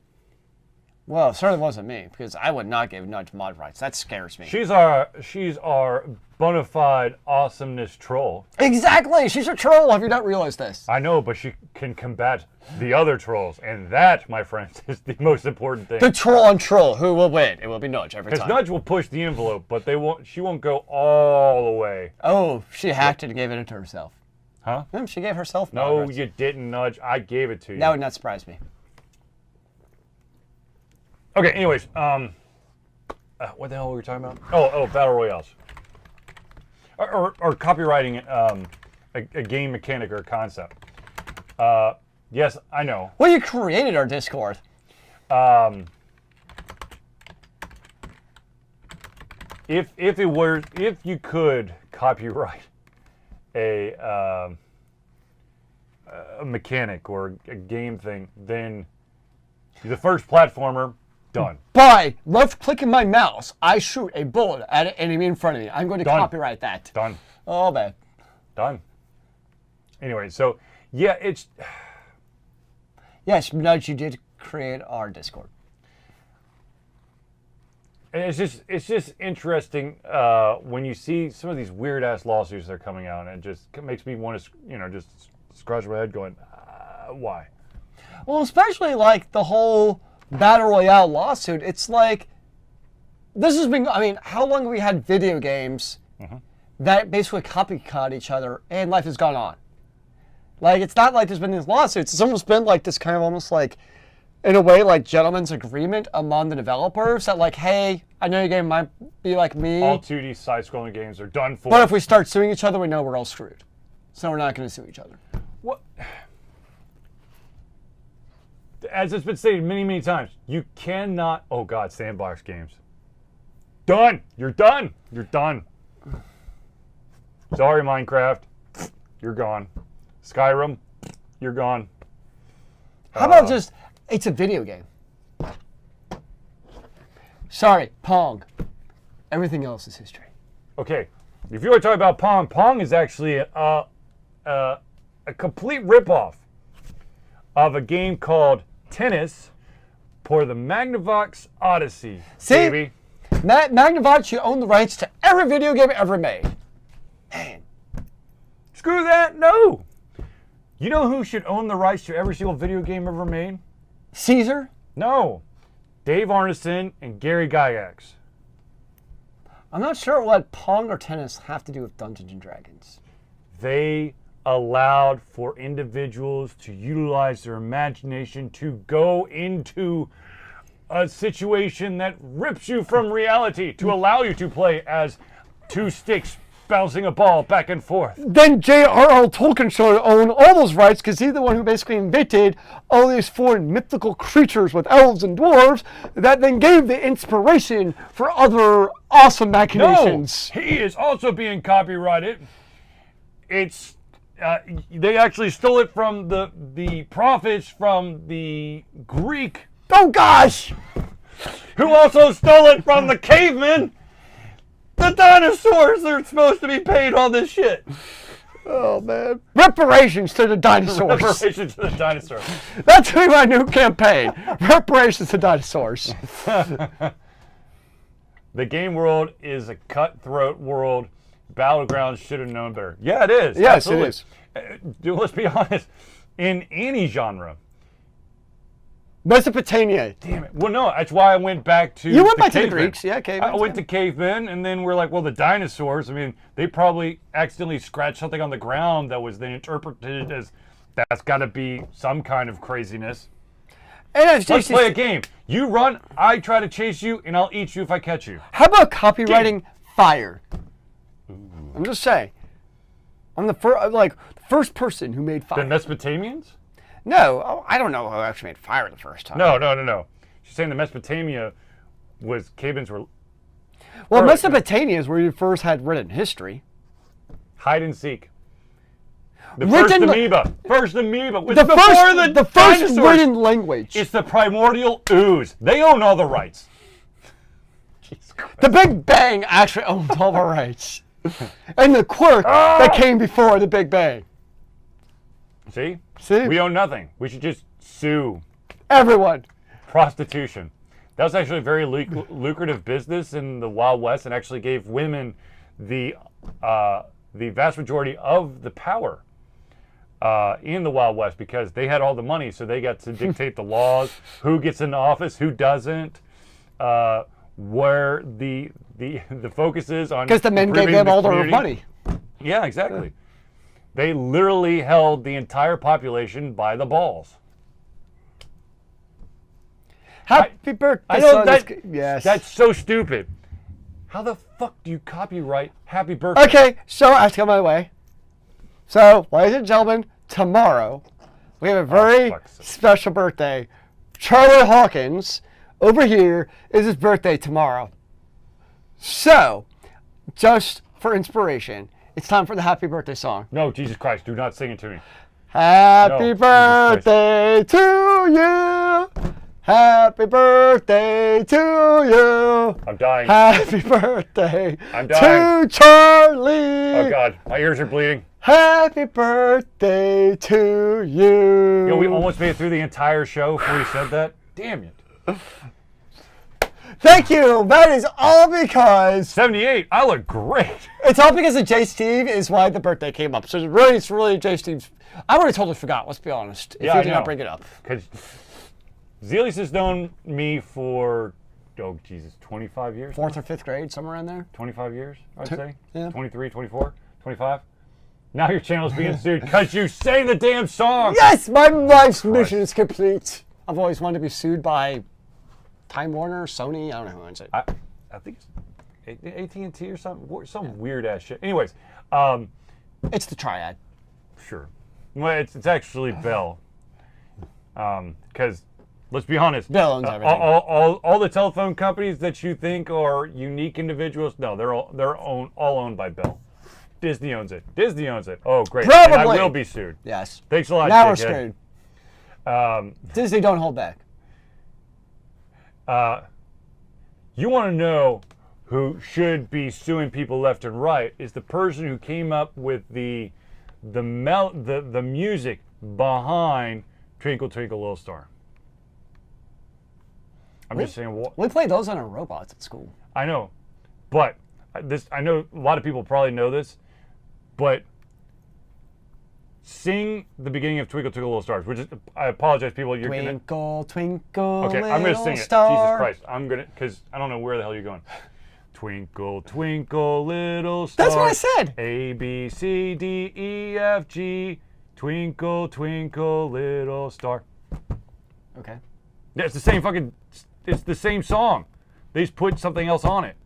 Well, it certainly wasn't me, because I would not give Nudge mod rights. That scares me. She's our bona fide awesomeness troll. Exactly! She's a troll. Have you not realized this? I know, but she can combat the other trolls, and that, my friends, is the most important thing. The troll on troll. Who will win? It will be Nudge every time. Because Nudge will push the envelope, but she won't go all the way. Oh, she hacked it and gave it to herself. Huh? She gave herself mod No, rights. you didn't, Nudge. I gave it to you. That would not surprise me. Okay, anyways, what the hell were we talking about? Oh, battle royales. Or copywriting a game mechanic or a concept. Yes, I know. Well, you created our Discord. If you could copyright a mechanic or a game thing, then the first platformer, done. By left-clicking my mouse, I shoot a bullet at an enemy in front of me. I'm going to copyright that. Done. Oh, man. Done. Anyway, so yeah, it's Yes, Nudge, you did create our Discord. and it's just interesting when you see some of these weird ass lawsuits that are coming out, and it just makes me want to just scratch my head, going, why? Well, especially like the whole Battle Royale lawsuit. It's like, this has been, I mean, how long have we had video games that basically copycat each other and life has gone on? Like, it's not like there's been these lawsuits. It's almost been like this kind of almost like, in a way, like gentleman's agreement among the developers that like, hey, I know your game might be like me. All 2D side-scrolling games are done for. But if we start suing each other, we know we're all screwed. So we're not going to sue each other. What? As it's been stated many, many times, you cannot. Oh God, sandbox games. Done. You're done. You're done. Sorry, Minecraft. You're gone. Skyrim. You're gone. How about just, it's a video game. Sorry, Pong. Everything else is history. Okay, if you want to talk about Pong, Pong is actually a complete ripoff of a game called Tennis for the Magnavox Odyssey. See? Baby. Magnavox, you own the rights to every video game ever made. Man. Screw that, no. You know who should own the rights to every single video game ever made? Caesar? No. Dave Arneson and Gary Gygax. I'm not sure what Pong or tennis have to do with Dungeons and Dragons. They allowed for individuals to utilize their imagination to go into a situation that rips you from reality, to allow you to play as two sticks bouncing a ball back and forth. Then J.R.R. Tolkien should own all those rights because he's the one who basically invented all these foreign mythical creatures with elves and dwarves that then gave the inspiration for other awesome machinations. No, he is also being copyrighted. It's they actually stole it from the prophets from the Greek, Oh gosh! who also stole it from the cavemen. The dinosaurs are supposed to be paid all this shit. Oh man. Reparations to the dinosaurs. Reparations to the dinosaurs. That's gonna be my new campaign. Reparations to dinosaurs. The game world is a cutthroat world. Battlegrounds should have known better. Yeah, it is. Yes, absolutely. it is. Let's be honest. In any genre. Mesopotamia. Damn it. Well, no, that's why I went back to You went back to the cavemen. Greeks, yeah, cavemen. I went to cavemen, and then we're like, well, the dinosaurs, I mean, they probably accidentally scratched something on the ground that was then interpreted as that's got to be some kind of craziness. And Let's play a game. You run, I try to chase you, and I'll eat you if I catch you. How about copywriting fire? I'm just saying. I'm the first person who made fire. The Mesopotamians? No, I don't know who actually made fire the first time. No. She's saying the Mesopotamia was cavemen were Well, Right. Mesopotamia is where you first had written history. hide and seek. The Written- first amoeba was The before first, the first dinosaurs. written language. It's the primordial ooze. They own all the rights. Jesus Christ. The Big Bang actually owns all the rights. And the quirk that came before the Big Bang. See? See? We own nothing. We should just sue. Everyone. Prostitution. That was actually a very lucrative business in the Wild West, and actually gave women the vast majority of the power in the Wild West, because they had all the money, so they got to dictate the laws, who gets into office, who doesn't, where the focus is on. Because the men gave improving them the all their community. money. Yeah, exactly. They literally held the entire population by the balls. Happy birthday, I know son. that. Yes. That's so stupid. How the fuck do you copyright Happy Birthday? Okay, so I have to go my way. So, ladies and gentlemen, tomorrow we have a very fuck's sake. special birthday. Charlie Hawkins over here is his birthday tomorrow. So, just for inspiration, it's time for the happy birthday song. No, Jesus Christ, do not sing it to me. Happy No, birthday to you. Happy birthday to you. I'm dying. Happy birthday I'm dying. to Charlie. Oh God, my ears are bleeding. Happy birthday to you. Yo, we almost made it through the entire show before you said that. Damn it. Thank you. That is all because 78. I look great. it's all because of J Steve is why the birthday came up. So it's really J Steve's. I would have totally forgot. Let's be honest. If Yeah, you I did know. not bring it up. Because Zealeus has known me for, oh Jesus, 25 years? 4th or 5th grade, somewhere in there. 25 years, I'd say. Yeah. 23, 24, 25. Now your channel's being sued because you sang the damn song. Yes, my life's mission is complete. I've always wanted to be sued by Time Warner, Sony. I don't know who owns it. I think it's AT&T or something. Some weird ass shit. Anyways, It's the triad. sure. Well, it's actually Bell. Because let's be honest, Bell owns everything. all the telephone companies that you think are unique individuals, no, they're all owned by Bell. Disney owns it. Disney owns it. Oh, great. And I Probably. will be sued. Yes. Thanks a lot, Now we're dickhead. screwed. Disney don't hold back. You want to know who should be suing people left and right is the person who came up with the music behind Twinkle Twinkle Little Star. I'm just saying what We played those on our robots at school. I know, but I know a lot of people probably know this, but sing the beginning of Twinkle Twinkle Little Stars, which is, I apologize, people. You're gonna Twinkle, twinkle, okay. little I'm gonna sing it. star. Jesus Christ, I'm gonna because I don't know where the hell you're going. Twinkle twinkle little star. That's what I said. A B C D E F G. Twinkle twinkle little star. Okay. Yeah, it's the same fucking. It's the same song. They just put something else on it.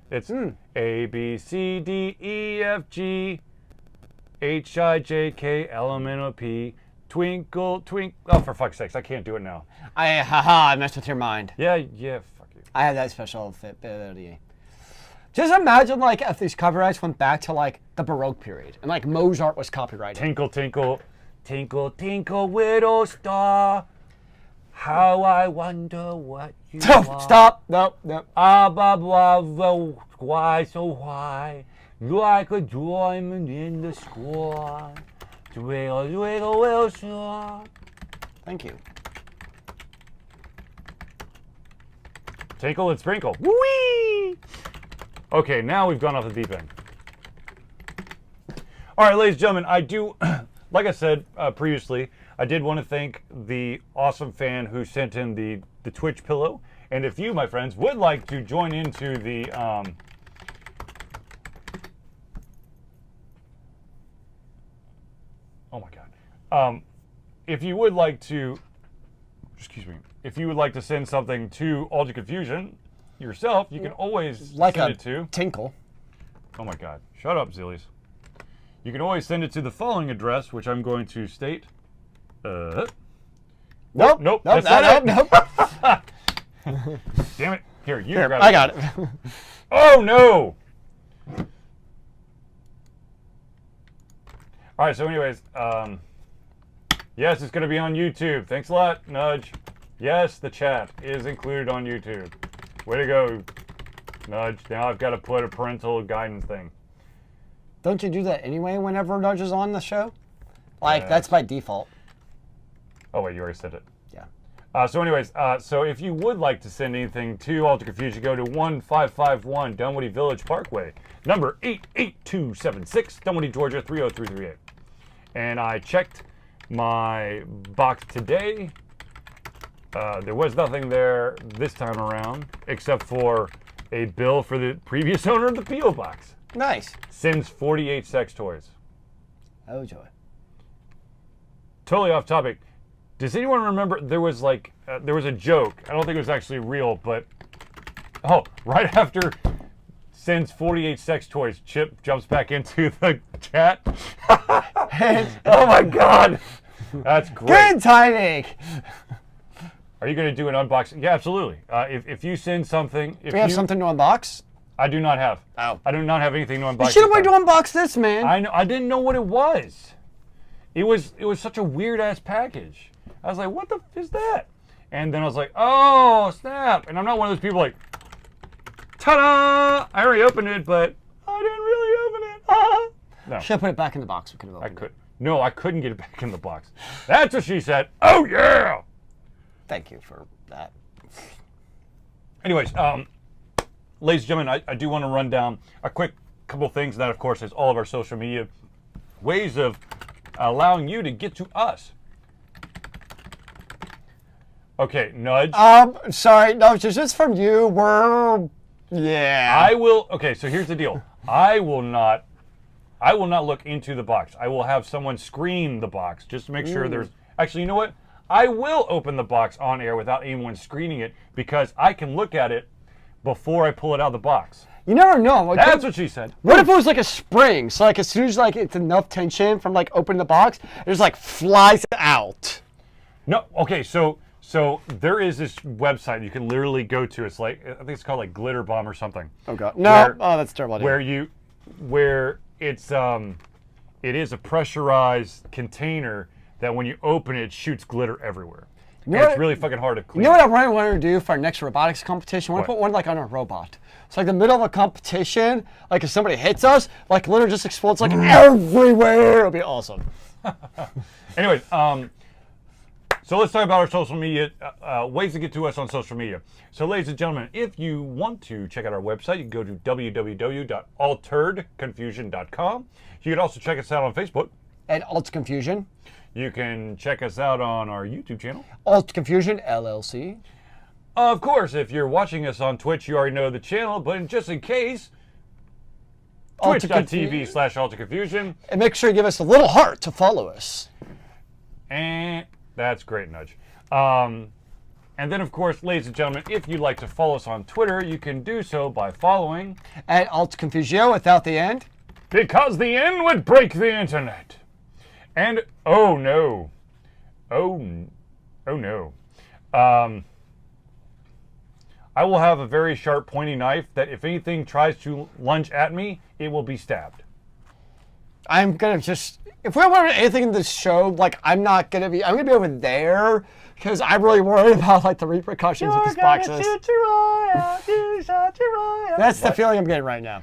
It's A B C D E F G H I J K L M N O P. Twinkle twinkle. Oh, for fuck's sakes, I can't do it now. I messed with your mind. Yeah, fuck you. I have that special ability. Just imagine like if these copyrights went back to like the Baroque period and like Mozart was copyrighted. Tinkle tinkle, tinkle tinkle little star. How I wonder what you are. Stop. Nope. Ah, blah, blah, blah, why so why? Like a diamond in the sky. Twinkle, twinkle, little star. Thank you. Tinkle and sprinkle. Whee! Okay, now we've gone off the deep end. All right, ladies and gentlemen, I do, like I said previously, I did want to thank the awesome fan who sent in the Twitch pillow. And if you, my friends, would like to join into the oh my God. If you would like to, excuse me, if you would like to send something to Altered Confusion yourself, you can always Like send a it to. tinkle. Oh my God. Shut up, Zealeus. You can always send it to the following address, which I'm going to state. Nope. That's not it. Damn it. Here, you grab it. I got it. Oh, no. All right, so anyways, yes, it's going to be on YouTube. Thanks a lot, Nudge. Yes, the chat is included on YouTube. Way to go, Nudge. Now I've got to put a parental guidance thing. Don't you do that anyway whenever Nudge is on the show? Like, that's by default. Oh, wait, you already said it. Yeah. So anyways, so if you would like to send anything to Altered Confusion, go to 1551 Dunwoody Village Parkway, number 88276, Dunwoody, Georgia, 30338. And I checked my box today. There was nothing there this time around, except for a bill for the previous owner of the P.O. Box. Nice. Sims 48 sex toys. Oh, joy. Totally off topic. Does anyone remember there was like there was a joke? I don't think it was actually real, but right after sends 48 sex toys. Chip jumps back into the chat. Oh my God. That's great. Good timing. Are you going to do an unboxing? Yeah, absolutely. If you send something. If Do we have something to unbox? I do not have. Oh. I do not have anything to unbox. You should have waited to unbox this, man. I know. I didn't know what it was. It was such a weird ass package. I was like, what the f is that? And then I was like, oh snap! And I'm not one of those people like, ta-da! I already opened it, but I didn't really open it. Ah. No. Should have put it back in the box. We could have opened I could. No, I couldn't get it back in the box. That's what she said. Oh yeah. Thank you for that. Anyways, ladies and gentlemen, I do want to run down a quick couple things. That, of course, is all of our social media ways of allowing you to get to us. Okay, nudge. Sorry, no, just from you. Yeah. I will. Okay, so here's the deal. I will not look into the box. I will have someone screen the box just to make sure there's. Actually, you know what? I will open the box on air without anyone screening it because I can look at it before I pull it out of the box. You never know. Like, That's what she said. What if it was like a spring? So like as soon as like it's enough tension from like opening the box, it just like flies out. No. Okay. So there is this website you can literally go to. It's like I think it's called like Glitter Bomb or something. Oh God. No. Oh, that's terrible. Where it's it is a pressurized container that when you open it, it shoots glitter everywhere. And it's really fucking hard to clean. You know what I really want to do for our next robotics competition? I want to What? put one like on a robot. So like the middle of a competition, like if somebody hits us, like glitter just explodes like everywhere. It'll be awesome. Anyways, so let's talk about our social media, ways to get to us on social media. So ladies and gentlemen, if you want to check out our website, you can go to www.AlteredConfusion.com. You can also check us out on Facebook. And AlteredConfusion. You can check us out on our YouTube channel. AlteredConfusionLLC. Of course, if you're watching us on Twitch, you already know the channel, but just in case, twitch.tv/AlteredConfusion. And make sure you give us a little heart to follow us. And that's great, Nudge. And then, of course, ladies and gentlemen, if you'd like to follow us on Twitter, you can do so by following At AlteredConfusion without the end. because the end would break the internet. And oh no, oh no, I will have a very sharp, pointy knife that if anything tries to lunge at me, it will be stabbed. I'm gonna just, if we want anything in this show, like I'm gonna be over there because I'm really worried about like the repercussions of these boxes. That's the feeling I'm getting right now.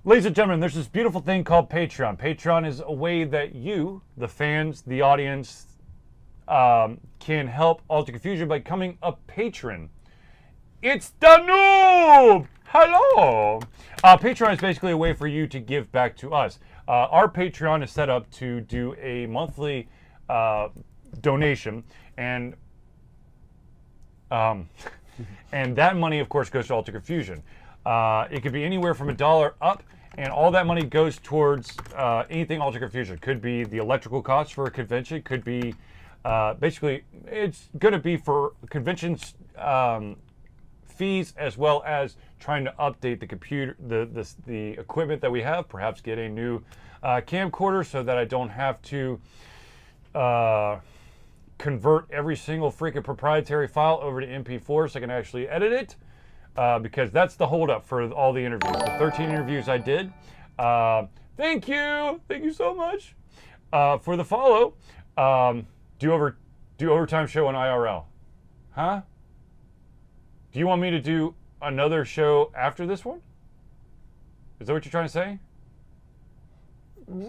Ladies and gentlemen, there's this beautiful thing called Patreon. Patreon is a way that you, the fans, the audience, can help Altered Confusion by becoming a patron. It's the noob! Hello! Patreon is basically a way for you to give back to us. Our Patreon is set up to do a monthly donation, and that money, of course, goes to Altered Confusion. It could be anywhere from $1 up, and all that money goes towards anything Altered Confusion. Could be the electrical costs for a convention. Could be basically it's going to be for conventions fees as well as trying to update the computer, the equipment that we have. Perhaps get a new camcorder so that I don't have to convert every single freaking proprietary file over to MP4 so I can actually edit it. Because that's the holdup for all the interviews. The 13 interviews I did. Thank you so much for the follow. Do overtime show on IRL, huh? Do you want me to do another show after this one? Is that what you're trying to say?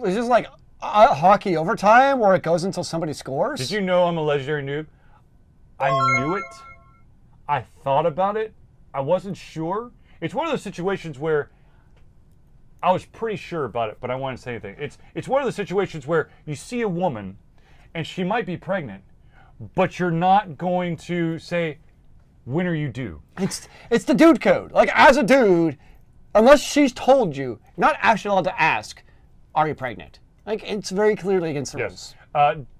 Is this like hockey overtime where it goes until somebody scores? Did you know I'm a legendary noob? I knew it. I thought about it. I wasn't sure. It's one of those situations where I was pretty sure about it, but I wanted to say anything. It's one of the situations where you see a woman and she might be pregnant, but you're not going to say, when are you due? It's the dude code. Like as a dude, unless she's told you, you're not actually allowed to ask, are you pregnant? Like it's very clearly against the rules.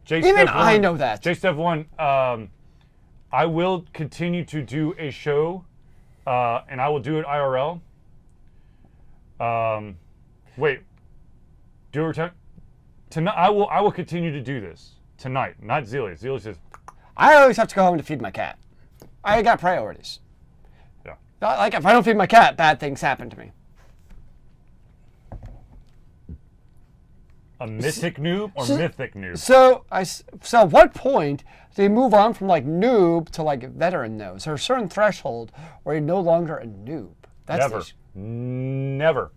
Even I know that. JStev1, I will continue to do a show and I will do it IRL. Wait, do it tonight. I will continue to do this tonight, not Zealeus. Zealeus is. I always have to go home to feed my cat. I got priorities. Yeah. Like if I don't feed my cat, bad things happen to me. A mythic noob or mythic noob? So at what point do you move on from like noob to like veteran noob? Is there a certain threshold where you're no longer a noob? Never. Never.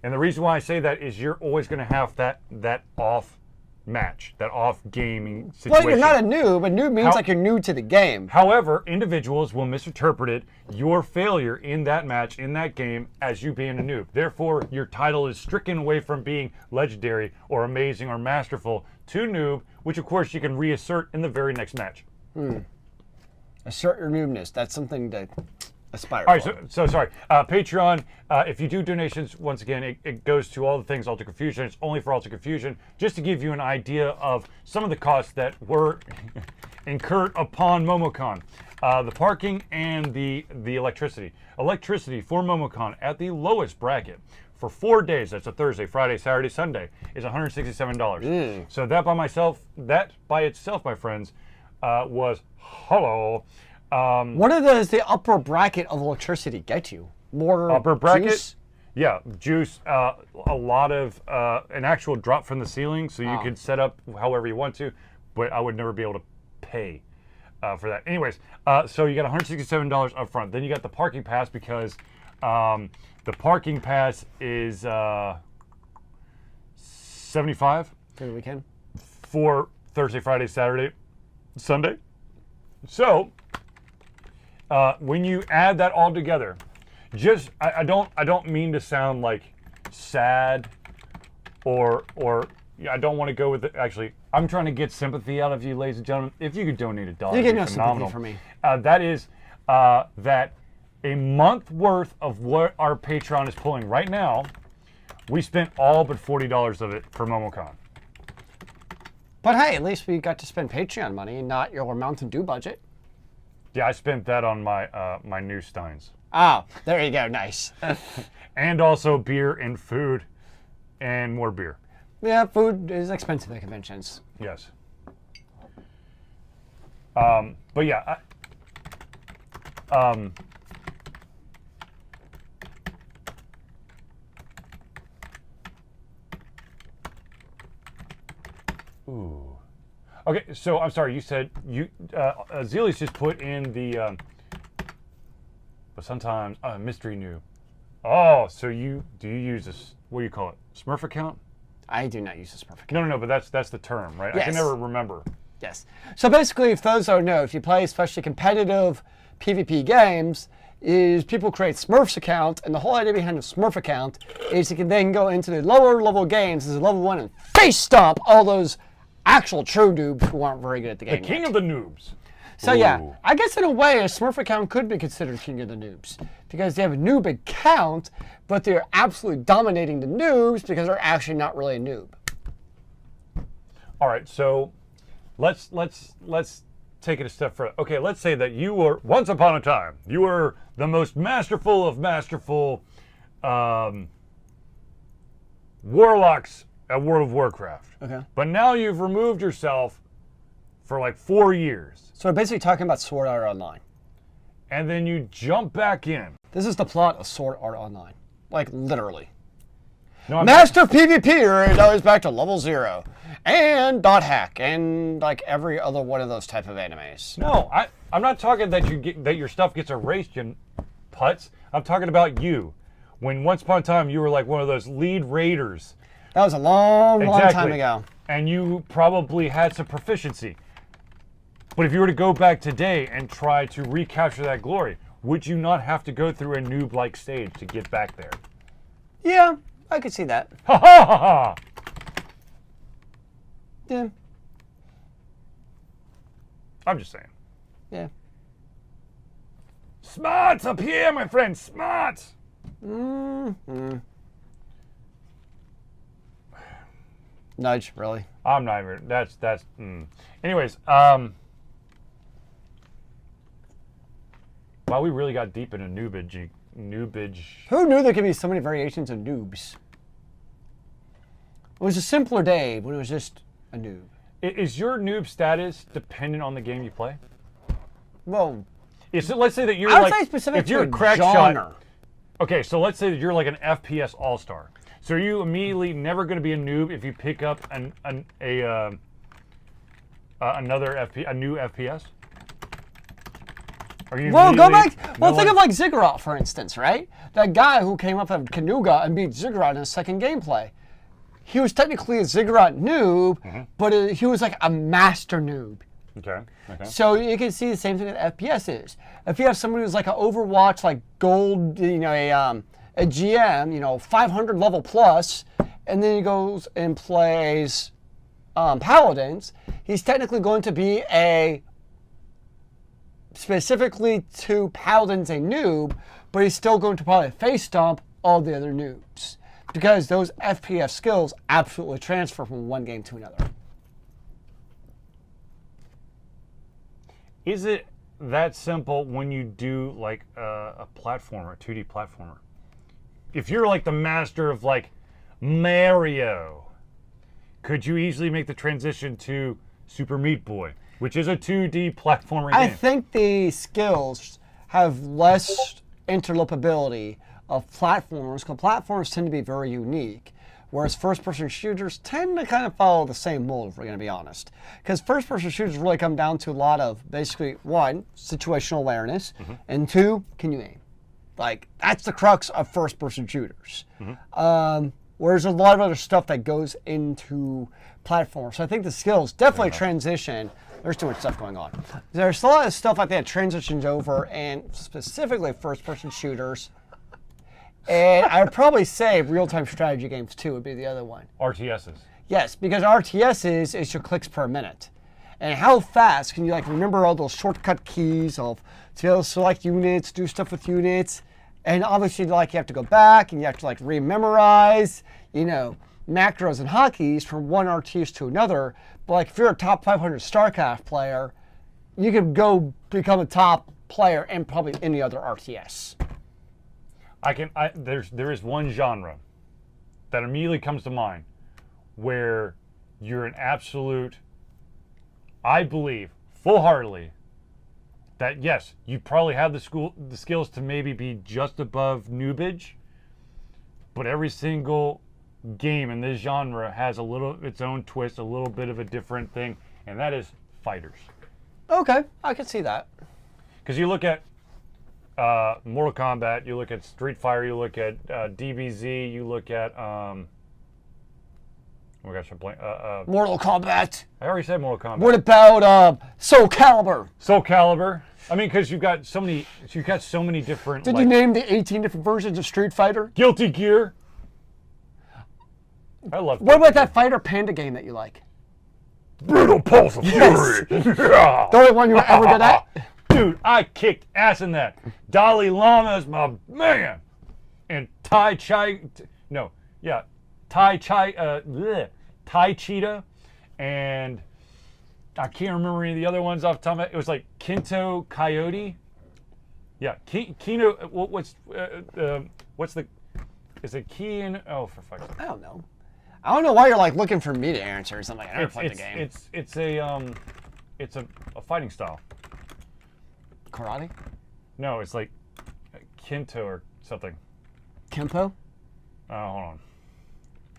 And the reason why I say that is you're always going to have that off match, that off gaming situation. Well, you're not a noob. A noob means like you're new to the game. However, individuals will misinterpret it, your failure in that match, in that game, as you being a noob. Therefore, your title is stricken away from being legendary or amazing or masterful to noob, which of course you can reassert in the very next match. Assert your noobness. That's something to aspire All right, for. so sorry. Patreon, if you do donations, once again, it goes to all the things Altered Confusion. It's only for Altered Confusion, just to give you an idea of some of the costs that were incurred upon MomoCon. The parking and the electricity. Electricity for MomoCon at the lowest bracket for 4 days, that's a Thursday, Friday, Saturday, Sunday, is $167. So that by itself, my friends, was hello. What does the upper bracket of electricity get you? More upper bracket? juice? Yeah, juice, a lot of an actual drop from the ceiling, so you could set up however you want to, but I would never be able to pay for that. Anyways, so you got $167 up front. Then you got the parking pass because the parking pass is $75 For the weekend? for Thursday, Friday, Saturday, Sunday. So when you add that all together, just I don't mean to sound like sad or I don't want to go with it. Actually, I'm trying to get sympathy out of you, ladies and gentlemen. If you could donate $1, You it'd get be no phenomenal. sympathy for me. That is that a month worth of what our Patreon is pulling right now. We spent all but $40 of it for MomoCon. But hey, at least we got to spend Patreon money and not your Mountain Dew budget. Yeah, I spent that on my my new Steins. Oh, there you go. Nice. And also beer and food and more beer. Yeah, food is expensive at conventions. Yes. But yeah, ooh. Okay, so I'm sorry. You said you Zealeus just put in the, but sometimes mystery noob. Oh, so do you use this? What do you call it? Smurf account? I do not use this perfect. No, but that's the term, right? Yes. I can never remember. Yes. So basically, if those don't know, if you play especially competitive PvP games, is people create Smurfs account, and the whole idea behind a Smurf account is you can then go into the lower level games as a level 1 and face stomp all those actual true noobs who aren't very good at the game. The king of the noobs. So yeah, Ooh. I guess in a way a Smurf account could be considered king of the noobs because they have a noob account, but they're absolutely dominating the noobs because they're actually not really a noob. All right, so let's take it a step further. Okay, let's say that you were once upon a time you were the most masterful of masterful warlocks at World of Warcraft. Okay. But now you've removed yourself for like 4 years, So we're basically talking about Sword Art Online. and then you jump back in. This is the plot of Sword Art Online. Like, literally. No, Master PvPer goes back to level 0. And dot hack. And, like, every other one of those type of animes. No, I'm not talking that your stuff gets erased, you putz. I'm talking about you. When once upon a time you were like one of those lead raiders. That was a long time ago. And you probably had some proficiency. But if you were to go back today and try to recapture that glory, would you not have to go through a noob-like stage to get back there? Yeah, I could see that. Ha ha ha ha! Yeah. I'm just saying. Yeah. Smarts up here, my friend, smarts! Nudge, really. I'm not even, that's. Anyways, Wow, we really got deep into noobage. Who knew there could be so many variations of noobs? It was a simpler day when it was just a noob. Is your noob status dependent on the game you play? Well, Let's say that you're I would like, say specific if you're to a crack genre. shot. Okay, so let's say that you're like an FPS all-star. So are you immediately never going to be a noob if you pick up a new FPS? Are you Well, go immediately- back. Well, think of like Ziggurat, for instance, right? That guy who came up with Kanuga and beat Ziggurat in his second gameplay. He was technically a Ziggurat noob, but he was like a master noob. Okay. So you can see the same thing with FPS is. If you have somebody who's like an Overwatch, like gold, a GM, 500 level plus, and then he goes and plays Paladins, he's technically going to be specifically to Paladins a noob, but he's still going to probably face stomp all the other noobs. Because those FPS skills absolutely transfer from one game to another. Is it that simple when you do like a platformer, a 2D platformer? If you're like the master of like Mario, could you easily make the transition to Super Meat Boy, which is a 2D platformer game? I think the skills have less interlopability of platformers, because platformers tend to be very unique, whereas first-person shooters tend to kind of follow the same mold, if we're going to be honest. Because first-person shooters really come down to a lot of, basically, one, situational awareness, and two, can you aim? Like, that's the crux of first-person shooters. Whereas a lot of other stuff that goes into platforms. So I think the skills definitely transition. There's too much stuff going on. There's a lot of stuff like that transitions over, and specifically first-person shooters. And I would probably say real-time strategy games, too, would be the other one. RTSs. Yes, because RTS is your clicks per minute. And how fast can you like remember all those shortcut keys of to be able to select units, do stuff with units, and obviously like you have to go back and you have to like rememorize, macros and hotkeys from one RTS to another. But like if you're a top 500 StarCraft player, you could go become a top player in probably any other RTS. There is one genre that immediately comes to mind where you're an absolute, I believe, full-heartedly, that yes, you probably have the skills to maybe be just above noobage, but every single game in this genre has its own twist, a little bit of a different thing, and that is fighters. Okay, I can see that. Because you look at Mortal Kombat, you look at Street Fighter, you look at DBZ, you look at oh my gosh, I'm blank. Mortal Kombat. I already said Mortal Kombat. What about Soul Calibur? Soul Calibur. I mean, because you've got so many different. Did you name the 18 different versions of Street Fighter? Guilty Gear. I love. What about that Fighter Panda game that you like? Brutal Pulse of Fury. Yeah. The only one you were ever good at? Dude, I kicked ass in that. Dalai Lama is my man. And Tai Cheetah, and I can't remember any of the other ones off the top of my head. It was like Kinto Coyote. Yeah, Kino. What's the? Is it Keen? Oh, for fuck's sake. I don't know. I don't know why you're like looking for me to answer something. I never played the game. It's a fighting style. Karate? No, it's like Kinto or something. Kempo? Hold on.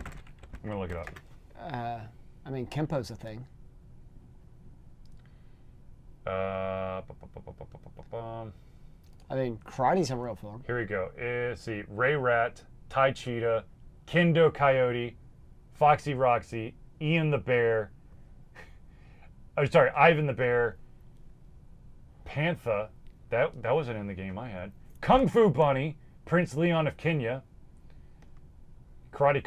I'm gonna look it up. I mean, Kempo's a thing. I mean, karate's a real form. Here we go. Let's see. Ray Rat, Tai Cheetah, Kendo Coyote, Foxy Roxy, Ian the Bear. Oh, sorry, Ivan the Bear. Panther. That wasn't in the game I had. Kung Fu Bunny, Prince Leon of Kenya. Karate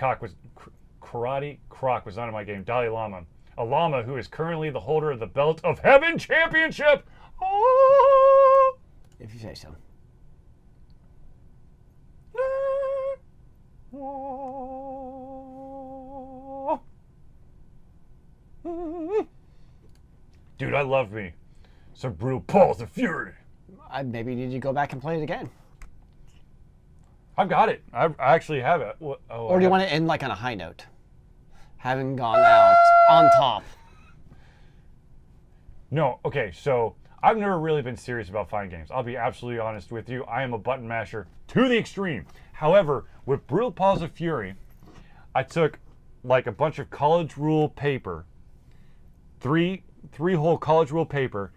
Croc was not in my game. Dalai Lama. A llama who is currently the holder of the Belt of Heaven Championship. Oh! If you say so. Dude, I love me some Brutal Pulse of Fury. I maybe need to go back and play it again. I've got it. I actually have it. Or do you want to end like on a high note? Having gone out on top. No, okay, so I've never really been serious about fighting games. I'll be absolutely honest with you. I am a button masher to the extreme. However, with Brutal Paws of Fury, I took like a bunch of college rule paper, three-hole college rule paper,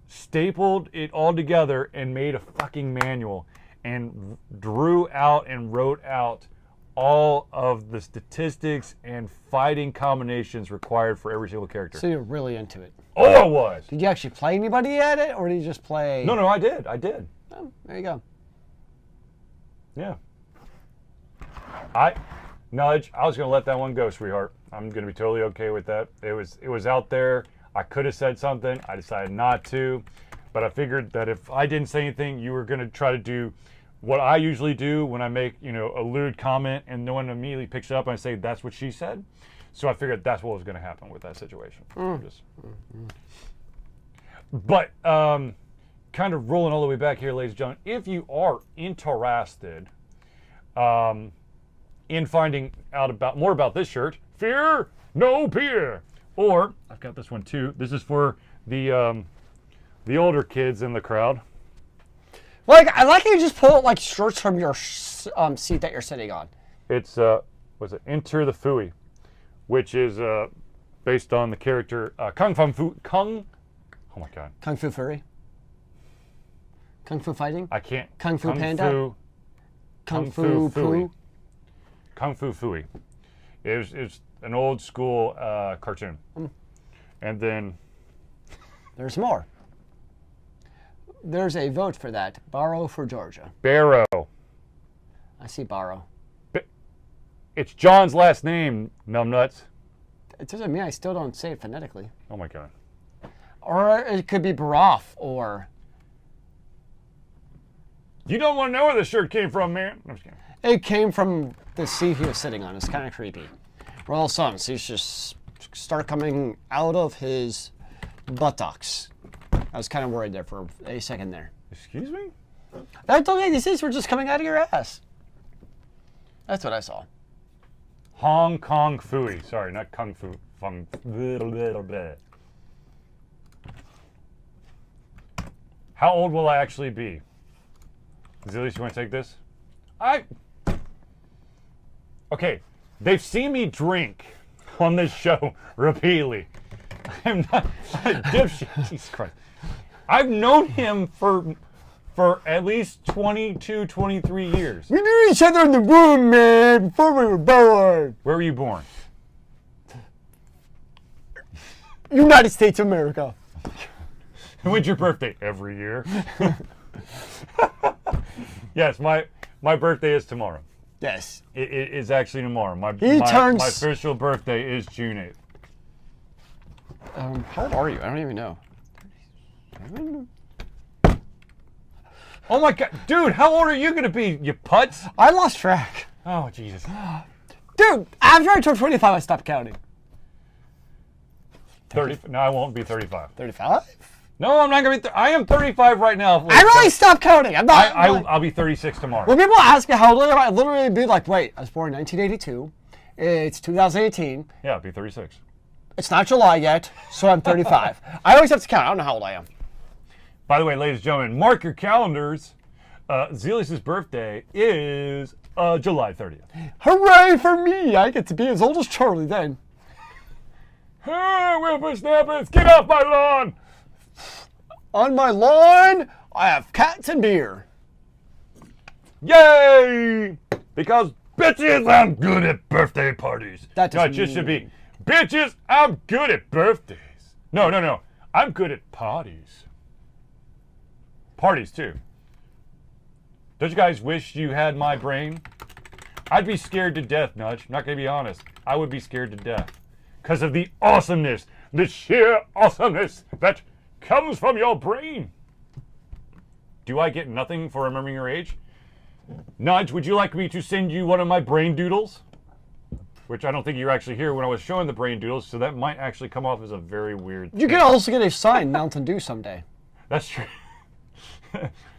stapled it all together and made a fucking manual and drew out and wrote out all of the statistics and fighting combinations required for every single character. So you're really into it. Oh, I was. Did you actually play anybody at it, or did you just play? No, I did. Oh, there you go. Yeah. Nudge, I was going to let that one go, sweetheart. I'm going to be totally okay with that. It was out there. I could have said something. I decided not to. But I figured that if I didn't say anything, you were going to try to do what I usually do when I make, a lewd comment and no one immediately picks it up and I say, that's what she said. So I figured that's what was going to happen with that situation. But kind of rolling all the way back here, ladies and gentlemen, if you are interested in finding out more about this shirt, fear no peer. Or I've got this one too. This is for the older kids in the crowd. Like, I like how you just pull like shirts from your seat that you're sitting on. It's was it Enter the Fooey, which is based on the character Kung. Oh my God. Kung Fu Fury. Kung Fu Fighting. I can't. Kung Fu Panda. Kung Fu Fooey. Kung Fu Fooey. It's an old school cartoon. And then there's more. There's a vote for that. Borrow for Georgia. Barrow. I see borrow. It's John's last name, numbnuts. It doesn't mean I still don't say it phonetically. Oh my God. Or it could be Baroff or... You don't want to know where this shirt came from, man. I'm just kidding. It came from the seat he was sitting on. It's kind of creepy. Well, all of a sudden, he's just start coming out of his buttocks. I was kind of worried there for a second there. Excuse me? I told you these things were just coming out of your ass. That's what I saw. Hong Kong Fooey. Sorry, not Kung Fu. How old will I actually be? Zealeus, you want to take this? Okay, they've seen me drink on this show repeatedly. I'm not a dipshit. Jesus Christ. I've known him for at least 22, 23 years. We knew each other in the womb, man, before we were born. Where were you born? United States of America. When's your birthday? Every year. Yes, my birthday is tomorrow. Yes. It is actually tomorrow. My official birthday is June 8th. How old are you? I don't even know. Oh my God, dude! How old are you gonna be, you putz? I lost track. Oh Jesus. Dude, after I turned 25, I stopped counting. 30? No, I won't be 35. 35? No, I'm not gonna be. I am 35 right now. I really stopped counting. I'm not. I'll be 36 tomorrow. When people ask me how old I am, I literally be like, wait, I was born in 1982. It's 2018. Yeah, I'll be 36. It's not July yet, so I'm 35. I always have to count. I don't know how old I am. By the way, ladies and gentlemen, mark your calendars. Zealeus' birthday is July 30th. Hooray for me! I get to be as old as Charlie then. Hey, whippersnappers, get off my lawn! On my lawn, I have cats and beer. Yay! Because bitches, I'm good at birthday parties. That no, it just should be, bitches, I'm good at birthdays. No. I'm good at parties. Parties, too. Don't you guys wish you had my brain? I'd be scared to death, Nudge. I'm not going to be honest. I would be scared to death. Because of the awesomeness, the sheer awesomeness that comes from your brain. Do I get nothing for remembering your age? Nudge, would you like me to send you one of my brain doodles? Which I don't think you were actually here when I was showing the brain doodles, so that might actually come off as a very weird You could also get a signed Mountain Dew someday. That's true.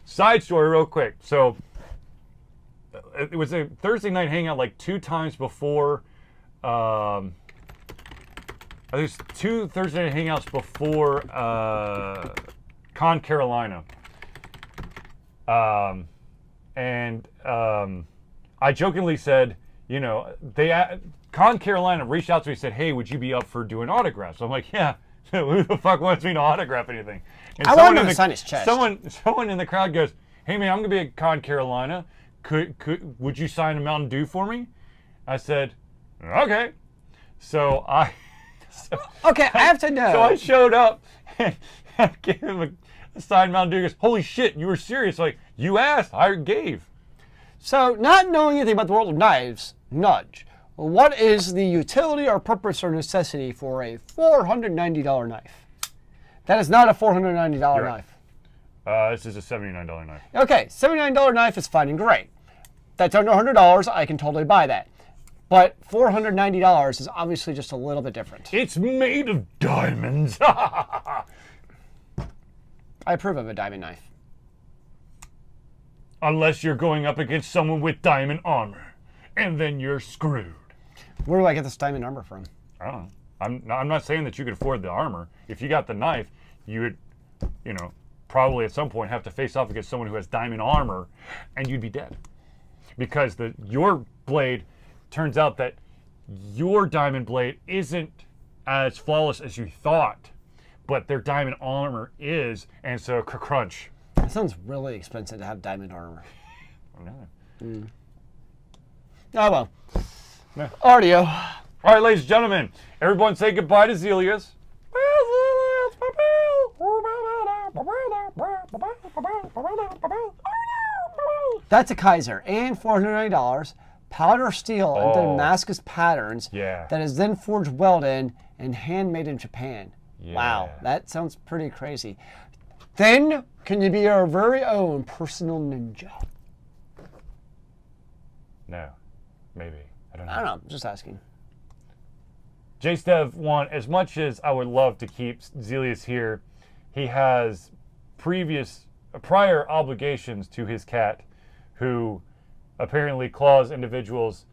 Side story, real quick. So it was a Thursday night hangout like 2 times before. I think it's 2 Thursday night hangouts before Con Carolina. I jokingly said, you know, Con Carolina reached out to me and said, hey, would you be up for doing autographs? I'm like, yeah. Who the fuck wants me to autograph anything? And I want him to sign his chest. Someone in the crowd goes, hey man, I'm gonna be at Con Carolina. Would you sign a Mountain Dew for me? I said, okay. So okay, I have to know. So I showed up and I gave him a signed Mountain Dew. He goes, holy shit, you were serious. Like, you asked, I gave. So, not knowing anything about the world of knives, nudge. What is the utility or purpose or necessity for a $490 knife? That is not a $490 knife. This is a $79 knife. Okay, $79 knife is fine and great. That's under $100. I can totally buy that. But $490 is obviously just a little bit different. It's made of diamonds. I approve of a diamond knife. Unless you're going up against someone with diamond armor, and then you're screwed. Where do I get this diamond armor from? I don't know. I'm not saying that you could afford the armor. If you got the knife, you would, you know, probably at some point have to face off against someone who has diamond armor, and you'd be dead. Because your blade, turns out that your diamond blade isn't as flawless as you thought, but their diamond armor is, and so crunch. It sounds really expensive to have diamond armor. I know. Oh well. Yeah. Audio. All right, ladies and gentlemen, everyone say goodbye to Zealeus. That's a Kaiser and $490. Powder steel and Damascus patterns. Yeah. That is then forged welded and handmade in Japan. Yeah. Wow, that sounds pretty crazy. Then can you be our very own personal ninja? No, maybe. I don't know. I don't know, just asking. JStev1, as much as I would love to keep Zealeus here, he has prior obligations to his cat, who apparently claws individuals'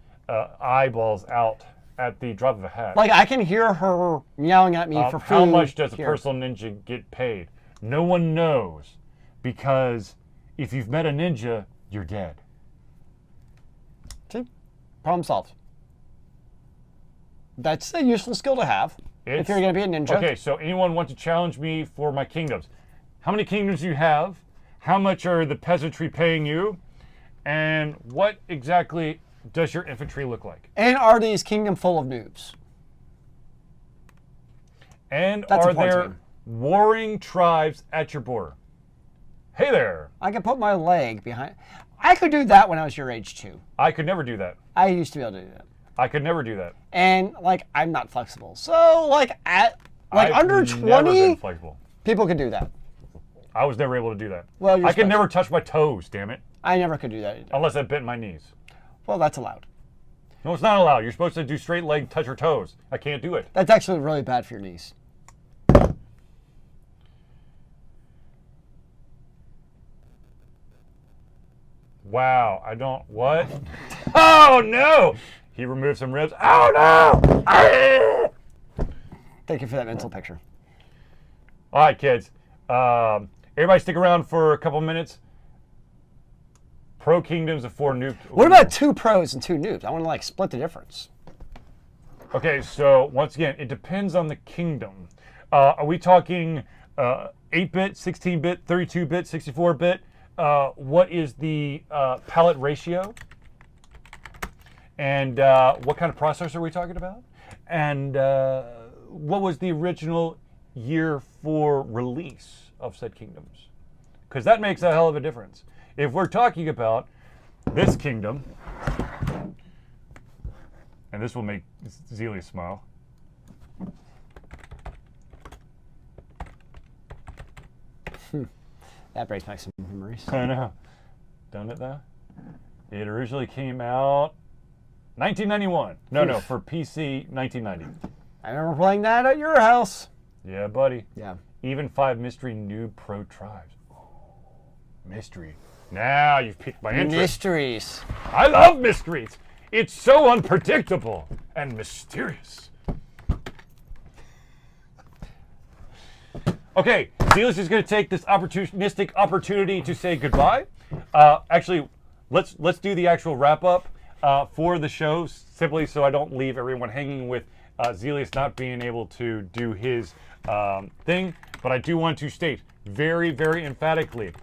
eyeballs out at the drop of a hat. Like, I can hear her meowing at me for food. How much does a here. personal ninja get paid? No one knows, because if you've met a ninja, you're dead. See? Problem solved. That's a useful skill to have if you're going to be a ninja. Okay, so anyone want to challenge me for my kingdoms? How many kingdoms do you have? How much are the peasantry paying you? And what exactly does your infantry look like? And are these kingdom full of noobs? And That's are important to there me. warring tribes at your border? Hey there. I can put my leg behind. I could do that when I was your age too. I could never do that. I used to be able to do that. I could never do that. And like, I'm not flexible. So like at under I've never 20, been flexible. people could do that. I was never able to do that. Well, you're I could supposed- never touch my toes, damn it. I never could do that either. Unless I bent my knees. Well, that's allowed. No, it's not allowed. You're supposed to do straight leg, touch your toes. I can't do it. That's actually really bad for your knees. Wow, I don't, what? Oh no! He removed some ribs. Oh no! Ah! Thank you for that mental picture. All right, kids. Everybody stick around for a couple minutes. Pro Kingdoms of 4 Noob. What about 2 pros and 2 noobs? I want to like split the difference. Okay, so once again, it depends on the kingdom. Are we talking 8-bit, 16-bit, 32-bit, 64-bit? What is the palette ratio? And what kind of processor are we talking about? And what was the original year for release of said kingdoms? Because that makes a hell of a difference. If we're talking about this kingdom, and this will make Zealeus smile. That brings back some memories. I know. Done it though? It originally came out 1991. No, for PC 1990. I remember playing that at your house. Yeah, buddy. Yeah. Even 5 mystery new pro tribes. Mystery. Now you've piqued my interest. Mysteries. I love mysteries. It's so unpredictable and mysterious. Okay, Zealeus is going to take this opportunistic opportunity to say goodbye. Actually, let's do the actual wrap up for the show, simply so I don't leave everyone hanging with Zealeus not being able to do his thing. But I do want to state very, very emphatically,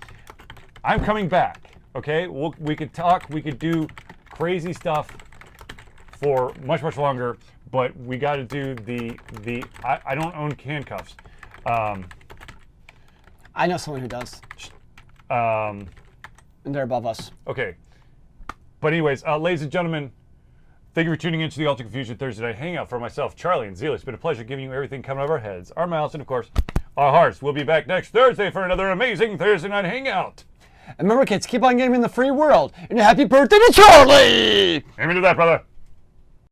I'm coming back. Okay, we could talk, we could do crazy stuff for much, much longer, but we got to do the. I don't own handcuffs. I know someone who does. And they're above us. Okay. But anyways, ladies and gentlemen, thank you for tuning into the Altered Confusion Thursday Night Hangout. For myself, Charlie, and Zealeus, it's been a pleasure giving you everything coming out of our heads, our mouths, and of course, our hearts. We'll be back next Thursday for another amazing Thursday Night Hangout. And remember, kids, keep on gaming the free world. And happy birthday to Charlie! Amen to that, brother.